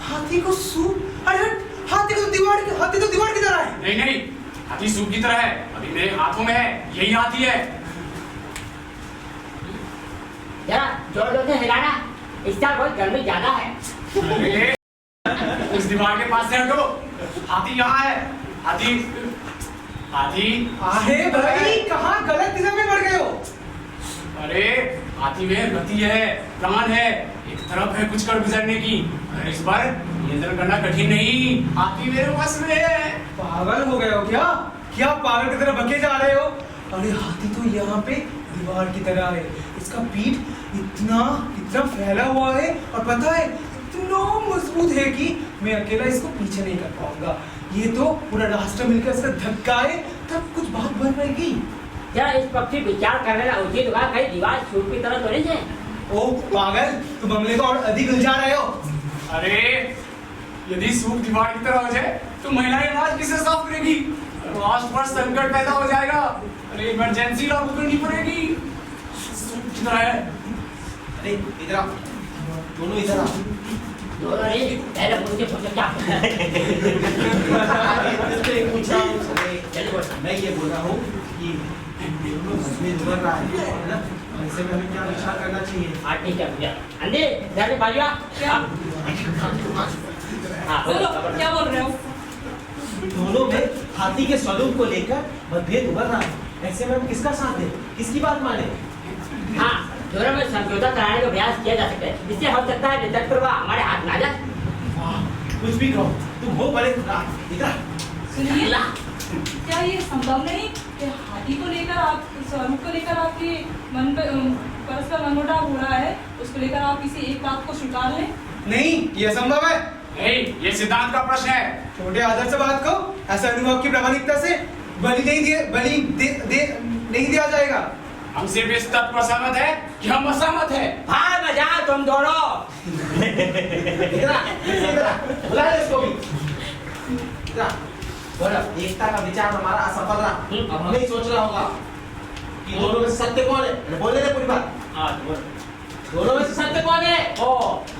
हाथी को सूप? अरे हाथी तो दीवार की तरह है। नहीं, हाथी सूप की तरह है। अभी मेरे हाथों में है, यही हाथी है। जरा जोर से हिलाना, इसका बहुत गर्मी ज्यादा है। अरे उस दीवार के पास से हटो। हाथी यहाँ है। हाथी अरे भाई, कहाँ गलत दिशा में बढ़ गए हो? अरे हाथी में गति है, प्राण है, एक तरफ है कुछ कर गुजरने की। अरे इस पर नियंत्रण करना कठिन नहीं, हाथी मेरे बस में है। पागल हो गए हो क्या पागल की तरह बके जा रहे हो? अरे हाथी तो यहाँ पे दीवार की तरह है। इसका पीठ इतना फैला हुआ है और पता है इतना मजबूत है कि मैं अकेला इसको पीछे नहीं कर पाऊंगा। ये तो पूरा राष्ट्र मिलकर इसका धक्काए तब कुछ बात बन पाएगी। जरा इस पक्ष विचार करने का उचित होगा, कहीं दीवार सूप की तरह तो नहीं है। ओ पागल, तुम मामले को और अधिक उलझा रहे हो। अरे यदि सूप दीवार की तरह हो जाए तो महिलाएं अनाज किसे साफ करेगी? राष्ट्र पर संकट पैदा हो जाएगा। अरे इमरजेंसी लागू करनी पड़ेगी। सूप की तरह है। अरे इधर आ, दोनों इधर आ। दोनों नहीं, पहले मुझे पूछो क्या? मैं ये बोल रहा हूँ कि दोनों मजबूत उभर रहा है ना, ऐसे में हमें क्या विचार करना चाहिए? हाँ ठीक है भैया। अंधे, घर में बाजू आ। क्या? हाँ, बोलो, क्या बोल रहे हो? दोनों में हाथी के स्वरूप को लेकर मतभेद उभर रहा है। ऐसे में हम किसका साथ दें, किसकी बात माने? हाँ, दोनों में समझौता कराने का प्रयास किया जा सकता है। इससे हो सकता है नेतृत्व हमारे हाथ में आ जाए। कुछ भी कहो, तुम हो बड़े खुदा। इधर सुनिए, क्या ये संभव नहीं कि हाथी को लेकर आप स्वरूप को लेकर आपके मन पे परस्पर मनमुटाव हो रहा है, उसको लेकर आप किसी एक बात को स्वीकार लें? नहीं, ये संभव है। नहीं, ये सिद्धांत का प्रश्न है। छोटे आदर से बात को ऐसे अनुभव की प्रामाणिकता से नहीं दिया जाएगा। हम सिर्फ इस तथ्य पर सहमत है कि हम असहमत है। हाँ बजा तुम दोनों। बुला ले इसको भी। बोलो, एकता का विचार हमारा असफल रहा। अब हमें ही सोचना होगा कि दोनों में से सत्य कौन है। बोलने दे पूरी बात। हाँ बोलो। दोनों में से सत्य कौन है? ओ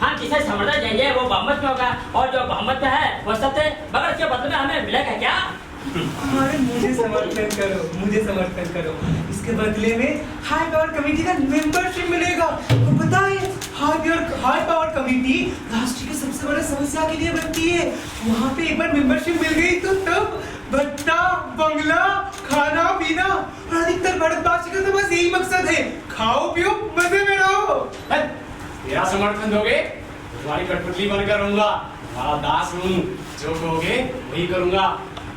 हम जिसे समर्थन देंगे वो बहुमत में होगा और जो बहुमत में है वो सत्य, मगर उसके बदले में हमें मिलेगा क्या? अरे मुझे समर्थन करो। इसके बदले में हाई पावर कमेटी का मेंबरशिप मिलेगा। तो पता है हाई पावर कमेटी राष्ट्र की सबसे बड़ी समस्या के लिए बनती है। वहाँ पे एक बार मेंबरशिप मिल गई तो तब भत्ता, बंगला, खाना पीना और अधिकतर भारतवासी का तो बस यही मकसद है, खाओ पियो मजे में रहो। मेरा समर्थन दोगे? तुम्हारी कठपुतली बनकर रहूंगा, तुम्हारा दास हूँ, जो कहोगे वही करूंगा।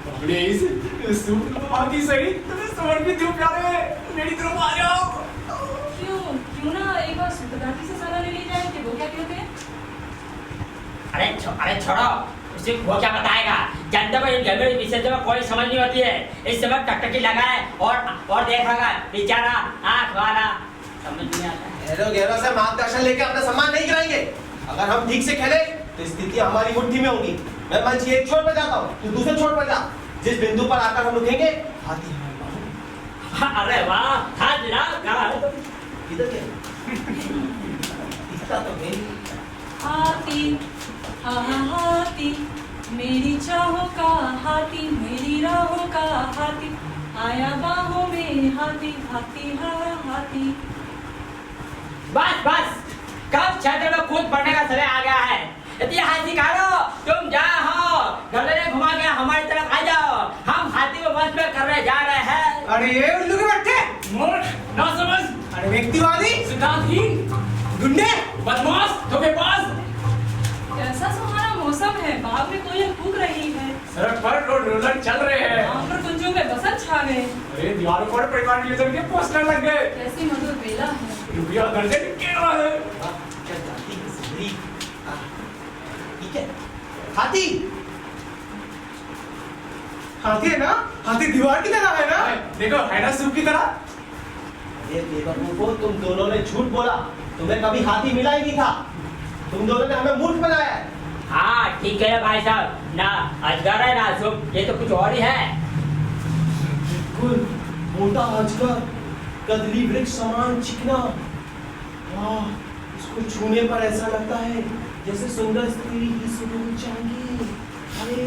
अपने इस सुप्रभात सही तुम्हें समर्पित हूँ प्यारे, मेरी तरफ आ जाओ। क्यों ना एक बार सुप्रभाती से सलाह ले ली जाए कि वो क्या कहते हैं? अरे छोड़ो, उसे वो क्या बताएगा? जनता को इन गंभीर विषय में कोई समझ नहीं होती है। इस समय टकटकी लगाए और देखेगा बेचारा आँख वाला समझ नहीं आता। गहरों से मार्गदर्शन लेके अपना सम्मान नहीं गिराएंगे। अगर हम ठीक से खेले तो स्थिति हमारी मुट्ठी में होगी। मैं मंच की एक छोर पर जाता हूँ, तू दूसरे छोर पर जा। जिस बिंदु पर आकर हम रुकेंगे, हाथी हमारे बाहु। अरे वाह, हाथ मिला, कहाँ है तुम? इधर क्या? दिखता तो नहीं। हाथी हाथी मेरी चाहों का हाथी, मेरी राहों का हाथी, आया बाहों में हाथी, हाथी हाथी। बस कब क्षेत्र में कूद पड़ने का समय आ गया है। इतिहास सिखाओ, तुम जाओ गले घुमा के हमारी तरफ आ जाओ। हम हाथी को वंश में करने जा रहे हैं। अरे ये उल्लू के बच्चे, मूर्ख, नासमझ, अरे व्यक्तिवादी, सिद्धांतहीन, गुंडे, बदमाश, धोखेबाज। कैसा सुहाना मौसम है, बाग में कोयल कूक रही है, सड़क पर रोड रोलर चल रहे हैं। आम पर कुंजों में बसंत छा गए। अरे दीवारों पर परिवार नियोजन के पोस्टर लग गए। कैसी मधुर बेला है। रुपया दर्जन के रहा है। क्या जाती है सुंदरी? ठीक है। हाथी है ना? हाथी दीवार की तरह है ना? देखो है ना सूप की तरह। अरे बेवकूफो, तुम दोनों ने झूठ बोला। तुम्हें कभी हाथी मिला ही नहीं था। तुम दोनों ने हमें मूर्ख बनाया है। हाँ ठीक है भाई साहब, ना अजगर है ना शुभ, ये तो कुछ और ही है। बिल्कुल मोटा अजगर, कदली वृक्ष समान चिकना। वाह, इसको छूने पर ऐसा लगता है जैसे सुंदर स्त्री की सुगंध चाहिए। अरे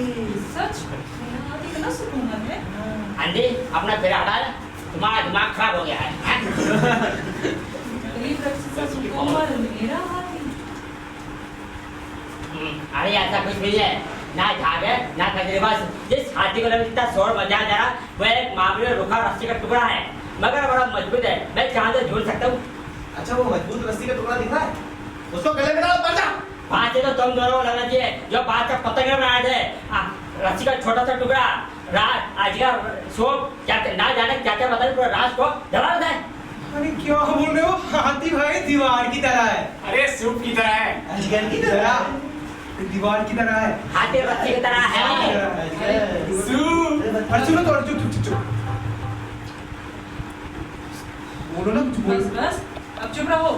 सच मेरा हाथी कितना सुकुमार है। आंटी अपना फिर हटा, तुम्हारा दिमाग खराब हो गया है। गरीब वृक्ष सा सुकुमार मेरा हाथी। अरे ऐसा कुछ भी है ना, झागे ना तजर्बा। जिस हाथी को इतना शोर मचा जा रहा, वह एक मामूली रुखा रस्सी का टुकड़ा है, मगर बड़ा मजबूत है। मैं कहाँ से झूल सकता हूँ? अच्छा, वो मजबूत रस्सी का टुकड़ा दिख रहा है, उसको गले में डालो, पड़ जा। बात है तो तुम दोनों को लगना चाहिए, जो बात का पतंग बनाए थे। रस्सी का छोटा सा टुकड़ा रात अजगर शोभ क्या ना जाने क्या क्या बताए, पूरा रात को जला देता है। अरे क्या बोल रहे हो? हाथी भाई दीवार की तरह है। अरे सूप की तरह है। अजगर की तरह, दीवार की तरह है। हाथी रस्सी की तरह है। सूप। अरे सुनो तो, चुप बोलो ना कुछ बोलो। बस अब चुप रहो।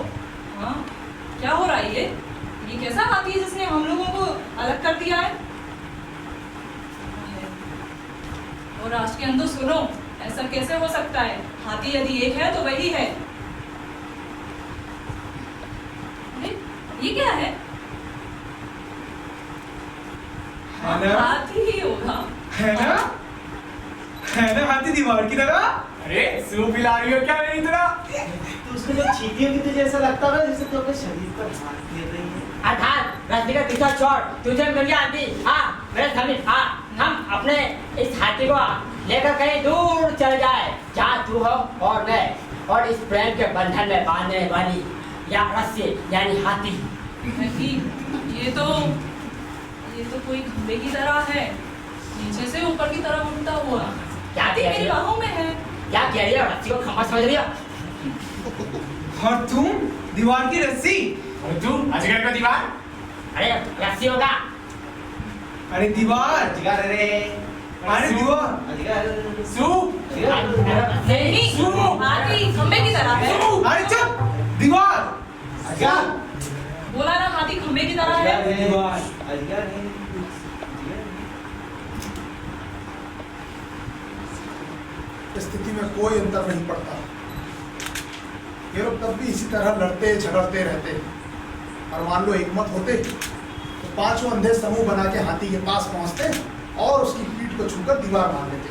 हाँ क्या हो रहा है ये कैसा हाथी है जिसने हम लोगों को अलग कर दिया है? और राष्ट्र के अंदर सुनो, ऐसा कैसे हो सकता है? हाथी यदि एक है तो वही है। अरे ये क्या है? हाथी ही होगा। है ना हाथी दीवार की तरह। अरे सूप हिला रही हो क्या मेरी तरह? तो उसको जब चींटियों की तुझे ऐसा लगता है जैसे तो अपने शरीर पर हाथ दे रही है। अर्थात रस्सी का पीछा छोड़, तुझे मिल गया आंटी। हाँ मेरे समीप, हाँ हम अपने इस हाथी को लेकर कहीं दूर चल जाए, जहाँ तू हो और मैं, और इस प्रेम के बंधन में बांधने वाली या रस्सी यानी हाथी। नहीं, ये तो कोई खंबे की तरह है, नीचे से ऊपर की तरफ उठता हुआ। क्या हाथी कह रही मेरी हो? बाहों में है। क्या कह रही हो? रस्सी को खंबा समझ रही हो? और तुम दीवार की रस्सी। और तू अजगर का दीवार। अरे रस्सी होगा। अरे दीवार। अजगर रे, अरे दीवार सूप नहीं हाथी खंबे की तरह है। अरे चुप दीवार बोला ना हाथी खंबे की तरह है। स्थिति में कोई अंतर नहीं पड़ता। ये लोग तब भी इसी तरह लड़ते झगड़ते रहते। और मान लो एक मत होते तो पांचों अंधे समूह बना के हाथी के पास पहुंचते और उसकी पीठ को छूकर दीवार मान लेते,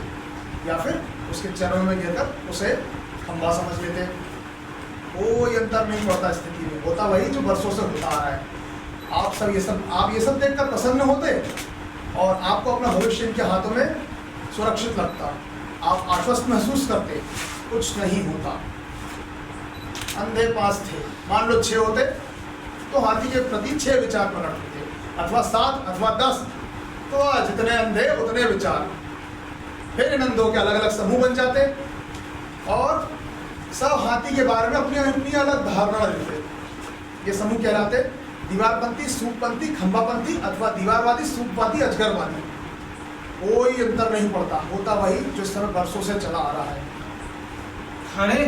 या फिर उसके चरणों में गिरकर उसे खंबा समझ लेते। कोई अंतर नहीं पड़ता स्थिति में, होता वही जो वर्षों से होता आ रहा है। आप ये सब देखकर प्रसन्न होते और आपको अपना भविष्य इनके हाथों में सुरक्षित लगता। आप आश्वस्त महसूस करते, कुछ नहीं होता। अंधे 5 थे, मान लो 6 होते तो हाथी के प्रति 6 विचार प्रकट होते, अथवा 7 अथवा 10, तो जितने अंधे उतने विचार। फिर इन अंधों के अलग अलग समूह बन जाते और सब हाथी के बारे में अपनी अपनी अलग धारणा लेते। ये समूह कहलाते दीवारपंथी, सूपपंथी, खंबापंथी अथवा दीवारवादी, सूपवादी, अजगरवादी। कोई अंतर नहीं पड़ता, होता वही जो इस समय वर्षों से चला आ रहा है। अरे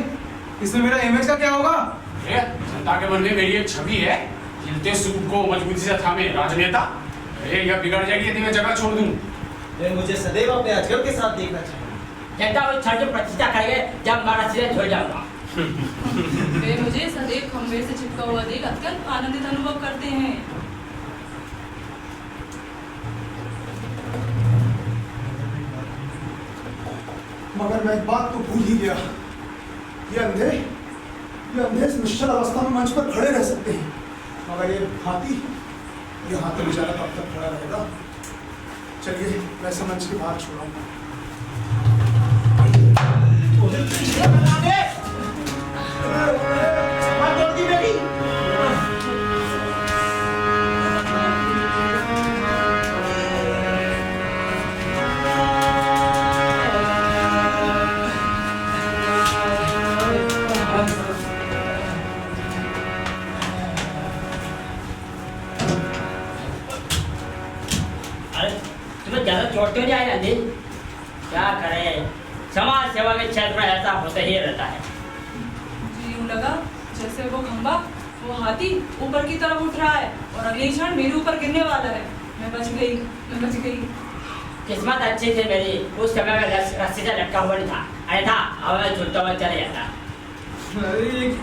इसमें मेरा इमेज का क्या होगा? जनता के मन में मेरी एक छवि है, हिलते सूप को मजबूती से थामे राजनेता। अरे यह बिगड़ जाएगी यदि मैं जगह छोड़ दूं। मुझे सदैव अपने अजगर के साथ देखना चाहिए। जनता उस क्षण जो प्रतिष्ठा करेंगे जब मारा सीधे छोड़ जाऊंगा। वे मुझे सदैव खंबे से चिपका हुआ देख अत्यंत आनंदित अनुभव करते हैं। मगर मैं एक बात तो भूल ही गया, ये अंधे इस निश्चल अवस्था में मंच पर खड़े रह सकते हैं, मगर ये हाथी बेचारा कब तक खड़ा रहेगा। चलिए मैं इसे मंच के बाहर छोड़ाऊंगा। तुम्हें ज्यादा चोट क्यों जाए गांधी? क्या करें, समाज सेवा के क्षेत्र में ऐसा होता ही रहता है। जी यूं लगा जैसे वो खंबा, वो हाथी ऊपर की तरफ उठ रहा है और अगले क्षण मेरे ऊपर गिरने वाला है। मैं बच गई। किस्मत अच्छी थी मेरी, उस समय में रस्सी से लटका हुआ नहीं था, अरे था हवा में झूलता हुआ चले जाता। अरे एक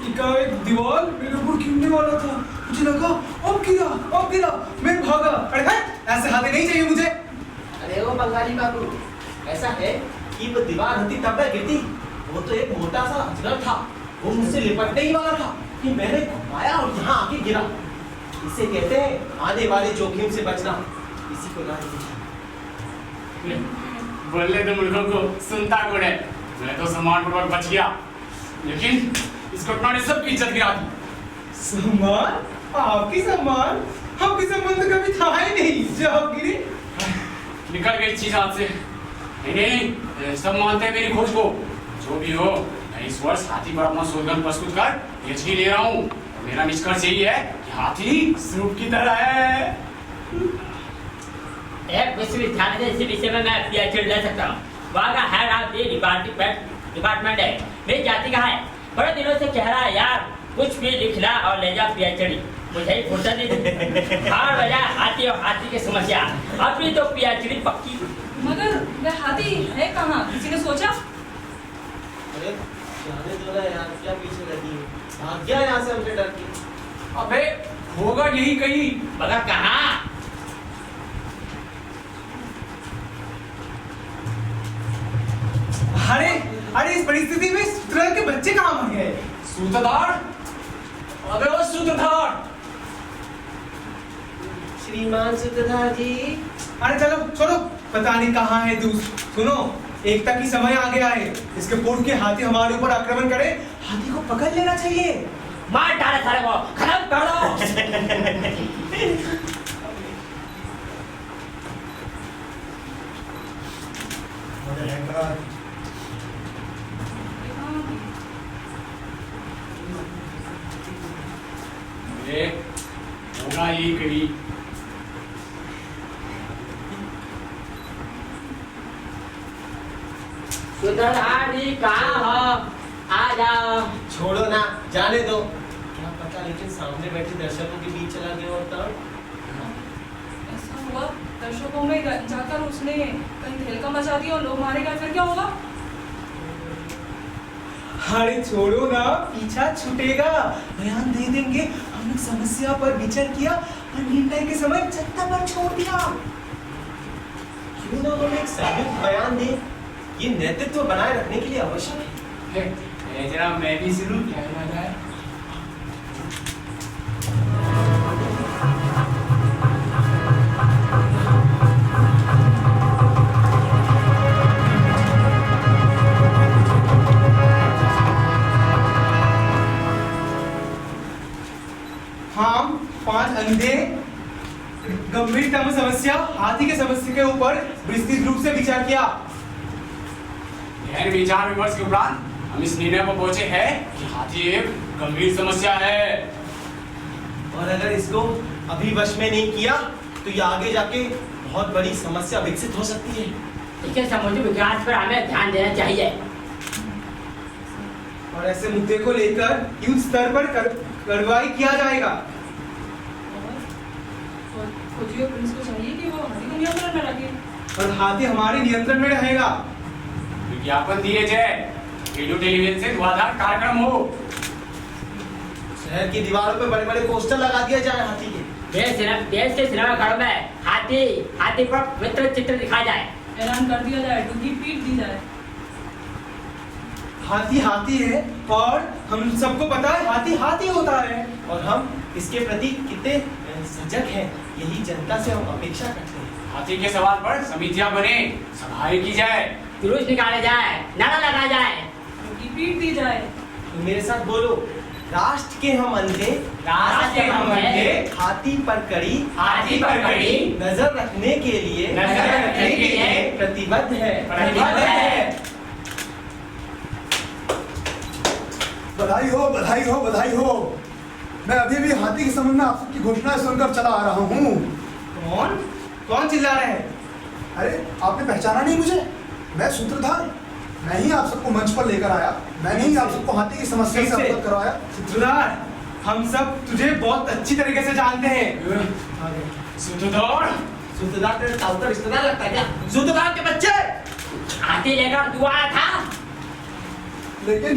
दीवार मेरे ऊपर गिरने वाला था, मुझे लगा अब गिरा, मैं भागा। अरे ऐसे हाथी नहीं चाहिए मुझे। अरे वो बंगाली बाबू, ऐसा है कि वो दीवार होती तब मैं गिरती। वो तो एक मोटा सा अजगर था, वो मुझसे लिपटने ही वाला था कि मैंने घुमाया और यहाँ आके गिरा। इसे कहते हैं आने वाले जोखिम से बचना। इसी को ना बोलने तो मुल्कों को सुनता कौन है। मैं तो सम्मानपूर्वक बच गया, लेकिन इस घटना ने सबकी इज्जत गिरा दी। सम्मान? आपकी सम्मान? आपकी सम्मान तो कभी था ही नहीं जो आप गिरे। निकल गई चीज हाथ से। नहीं, सब मानते हैं मेरी खोज को। जो भी हो, मैं इस वर्ष हाथी पर अपना शोधन प्रस्तुत कर PhD ले रहा हूँ। मेरा निष्कर्ष यही है कि हाथी सूप की तरह है। एक विश्वविद्यालय से इसी विषय में मैं PhD ले सकता हूँ। वहाँ का हेड ऑफ द डिपार्टमेंट है। मेरी जाति का है, बड़े दिनों से कह रहा है यार कुछ भी लिखना और ले जा PhD। मुझे ही फुर्सत नहीं। हर वजह हाथी और हाथी की समस्या, अपनी तो PhD पक्की। मगर वह हाथी है कहाँ, किसी ने सोचा? अरे जाने दो ना यार, क्या पीछे लगी है? भाग गया यहाँ से हमसे डर के। अबे होगा यही कहीं। मगर कहाँ? अरे इस परिस्थिति में सूत्रधार के बच्चे कहाँ मर गए? सूत्रधार? अबे वो सूत्रधार। श्रीमान सूत्रधार जी। अरे चलो पता नहीं कहाँ है तू। सुनो, एकता की समय आ गया है। इसके पूर्व के हाथी हमारे ऊपर आक्रमण करे, हाथी को पकड़ लेना चाहिए। मार डाले सारे को, खत्म कर दो। होगा यही कहीं। सूत्रधार जी कहाँ हो? आ जाओ। छोड़ो ना, जाने दो। क्या पता लेकिन सामने बैठे दर्शकों के बीच चला गया और तब ऐसा हुआ दर्शकों में जाकर उसने कहीं तहलका मचा दिया और लोग मारे गए, फिर क्या होगा? अरे छोड़ो ना, पीछा छूटेगा। बयान दे देंगे हमने समस्या पर विचार किया और निर्णय के समय जनता पर छोड़ दिया। क्यों ना हम एक संयुक्त बयान दें? ये नेतृत्व बनाए रखने के लिए आवश्यक है। जरा मैं भी सुनूं क्या इरादा है। हम 5 अंधे गंभीरतम समस्या हाथी के समस्या के ऊपर विस्तृत रूप से विचार किया। गहन विचार विमर्श के उपरांत हम इस निर्णय पर पहुंचे हैं कि हाथी एक गंभीर समस्या है और अगर इसको अभी वश में नहीं किया तो ये आगे जाके बहुत बड़ी समस्या विकसित हो सकती है। इसके समुद्री विकास पर हमें ध्यान देना चाहिए और ऐसे मुद्दे को लेकर युद्ध स्तर पर कार्रवाई किया जाएगा। और फौजी और पुलिस को चाहिए कि वो हाथी को नियंत्रण में रखे। और हाथी हमारे नियंत्रण में रहेगा। विज्ञापन दिए जाए, रेडियो टेलीविजन से धुआंधार कार्यक्रम हो, शहर की दीवारों पे बड़े-बड़े पोस्टर लगा दिए जाए हाथी के। देश के सिनेमाघरों में हाथी पर विस्तृत चित्र दिखाया जाए। ऐलान कर दिया जाए, डुगी पीट दी जाए। हाथी हाथी है और हम सबको पता है हाथी होता है। और हम इसके प्रति कितने सजग हैं, यही जनता से हम अपेक्षा करते हैं। हाथी के सवाल पर समितियां बने, सभाएं की जाए, जुलूस निकाले जाए, नारा लगाया जाए, डुगी पीट दी जाए। तो मेरे साथ बोलो, राष्ट्र के हम अंधे, हाथी पर कड़ी नजर रखने के लिए प्रतिबद्ध है। बधाई हो, बधाई हो, बधाई हो। मैं अभी भी हाथी के संबंध में आप सबकी घोषणाएं सुनकर चला आ रहा हूँ। कौन चिल्ला रहे हैं? अरे आपने पहचाना नहीं मुझे? मैं सूत्रधार। मैं ही आप सबको मंच पर लेकर आया, मैंने ही आप सबको हाथी की समस्या से अवगत करवाया। सूत्रधार, हम सब तुझे बहुत अच्छी तरीके से जानते हैं। सूत्रधार तेरे ताऊ का रिश्तेदार लगता है क्या? सूत्रधार के बच्चे हाथी लेकर तू आया था। लेकिन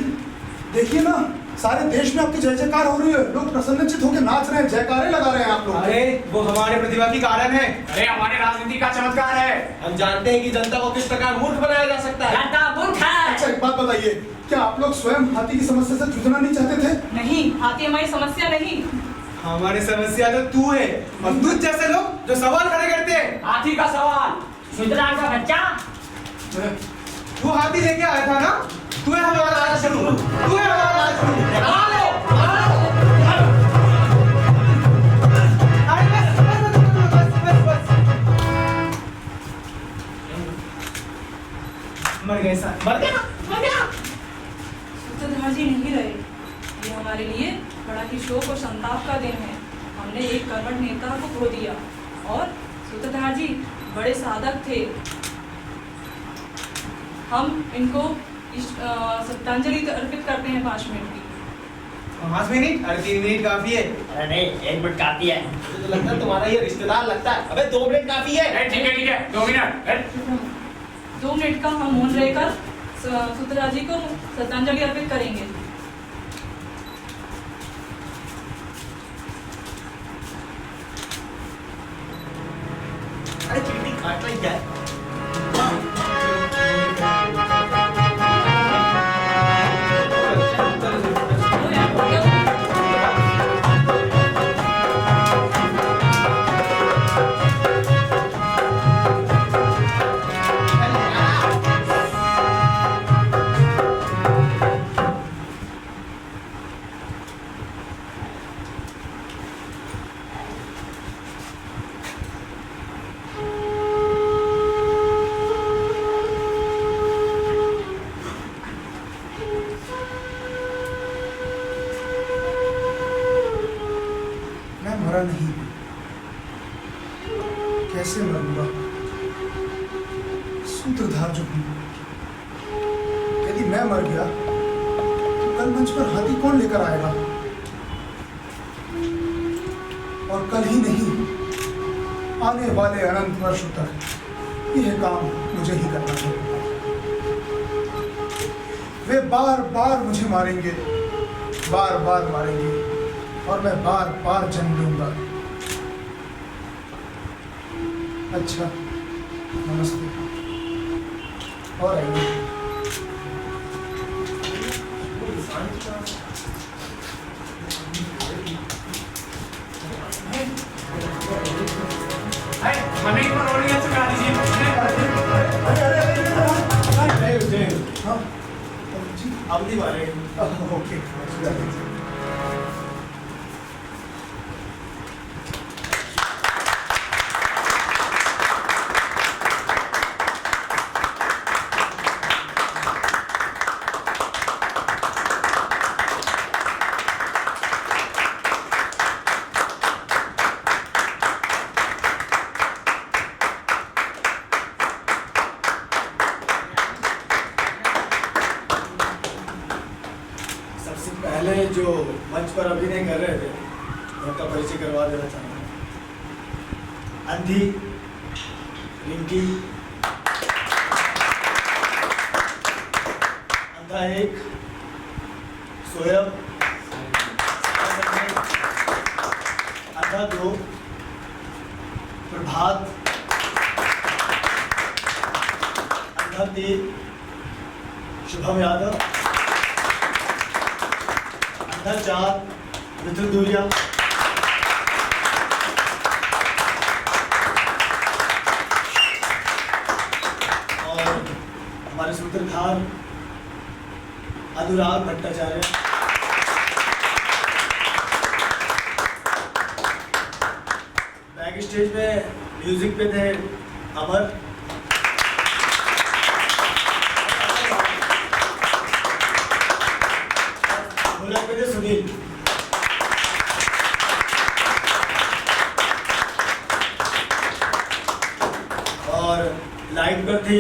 देखिए ना, सारे देश में आपकी जय जयकार हो रही है, लोग प्रसन्नचित होकर नाच रहे हैं, जयकारे लगा रहे हैं आप लोग। अरे वो हमारे प्रतिभा की कारण है। अरे हमारे राजनीति का चमत्कार है। हम जानते हैं कि जनता को किस प्रकार मूर्ख बनाया जा सकता है। जनता मूर्ख है। अच्छा एक बात बताइए, क्या आप लोग स्वयं हाथी की समस्या से जूझना नहीं चाहते थे? नहीं, हाथी हमारी समस्या नहीं। हमारी समस्या तो तू है और तुझ जैसे लोग जो सवाल खड़े करते हैं। हाथी का सवाल, सूत्रधार का बच्चा, तू हाथी लेके आया था ना? तू है हमारा राजगुरु, तू है हमारा राजगुरु। मर गए सर, मर गया। सूत्रधार जी नहीं रहे। ये हमारे लिए बड़ा ही शोक और संताप का दिन है। हमने एक कर्मठ नेता को खो दिया और सूत्रधार जी बड़े साधक थे। हम इनको श्रद्धांजलि अर्पित करते हैं 5 मिनट की। 5 मिनट? अरे 3 मिनट काफी है। अरे नहीं, 1 मिनट काफी है। मुझे तो लगता है तुम्हारा ये रिश्तेदार लगता है। अबे 2 मिनट काफी है। ठीक है 2 मिनट। 2 मिनट का हम मौन रहकर सूत्रधार जी को श्रद्धांजलि अर्पित करेंगे। अरे चींटी काट रही है। मरा नहीं, कैसे मरूंगा? सूत्रधार जो हूं, यदि मैं मर गया तो कल मंच पर हाथी कौन लेकर आएगा? और कल ही नहीं, आने वाले अनंत वर्षों तक यह काम मुझे ही करना है। वे बार बार मुझे मारेंगे, बार बार मारेंगे, और मैं बार बार जन्म लूंगा। अच्छा, नमस्ते, और आइए। हमें एक बार और यहाँ से करा दीजिए। हाँ जी, अब नहीं मारेंगे। ओके, सबसे पहले जो मंच पर अभिनय कर रहे थे उनका परिचय करवा देना चाहूँगा। अंधी, रिंकी, अंधा एक, सोयब, अंधा दो, प्रभात, अंधा तीन, शुभम यादव, अंधा चार, मिथुन दूरिया, और हमारे सूत्रधार अनुराग भट्टाचार्य। बैक स्टेज में म्यूजिक पे थे अमर, ढोलक पे थे सुनील, और लाइट पर थी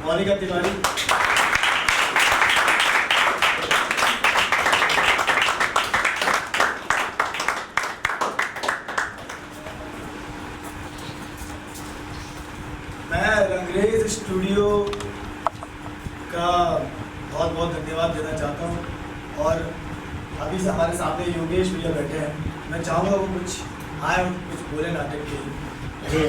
मोनिका तिवारी। मैं रंगरेज स्टूडियो का बहुत बहुत धन्यवाद देना चाहता हूँ, और अभी से हमारे सामने योगेश भैया बैठे हैं, मैं चाहूँगा वो कुछ आए और कुछ बोले नाटक के लिए।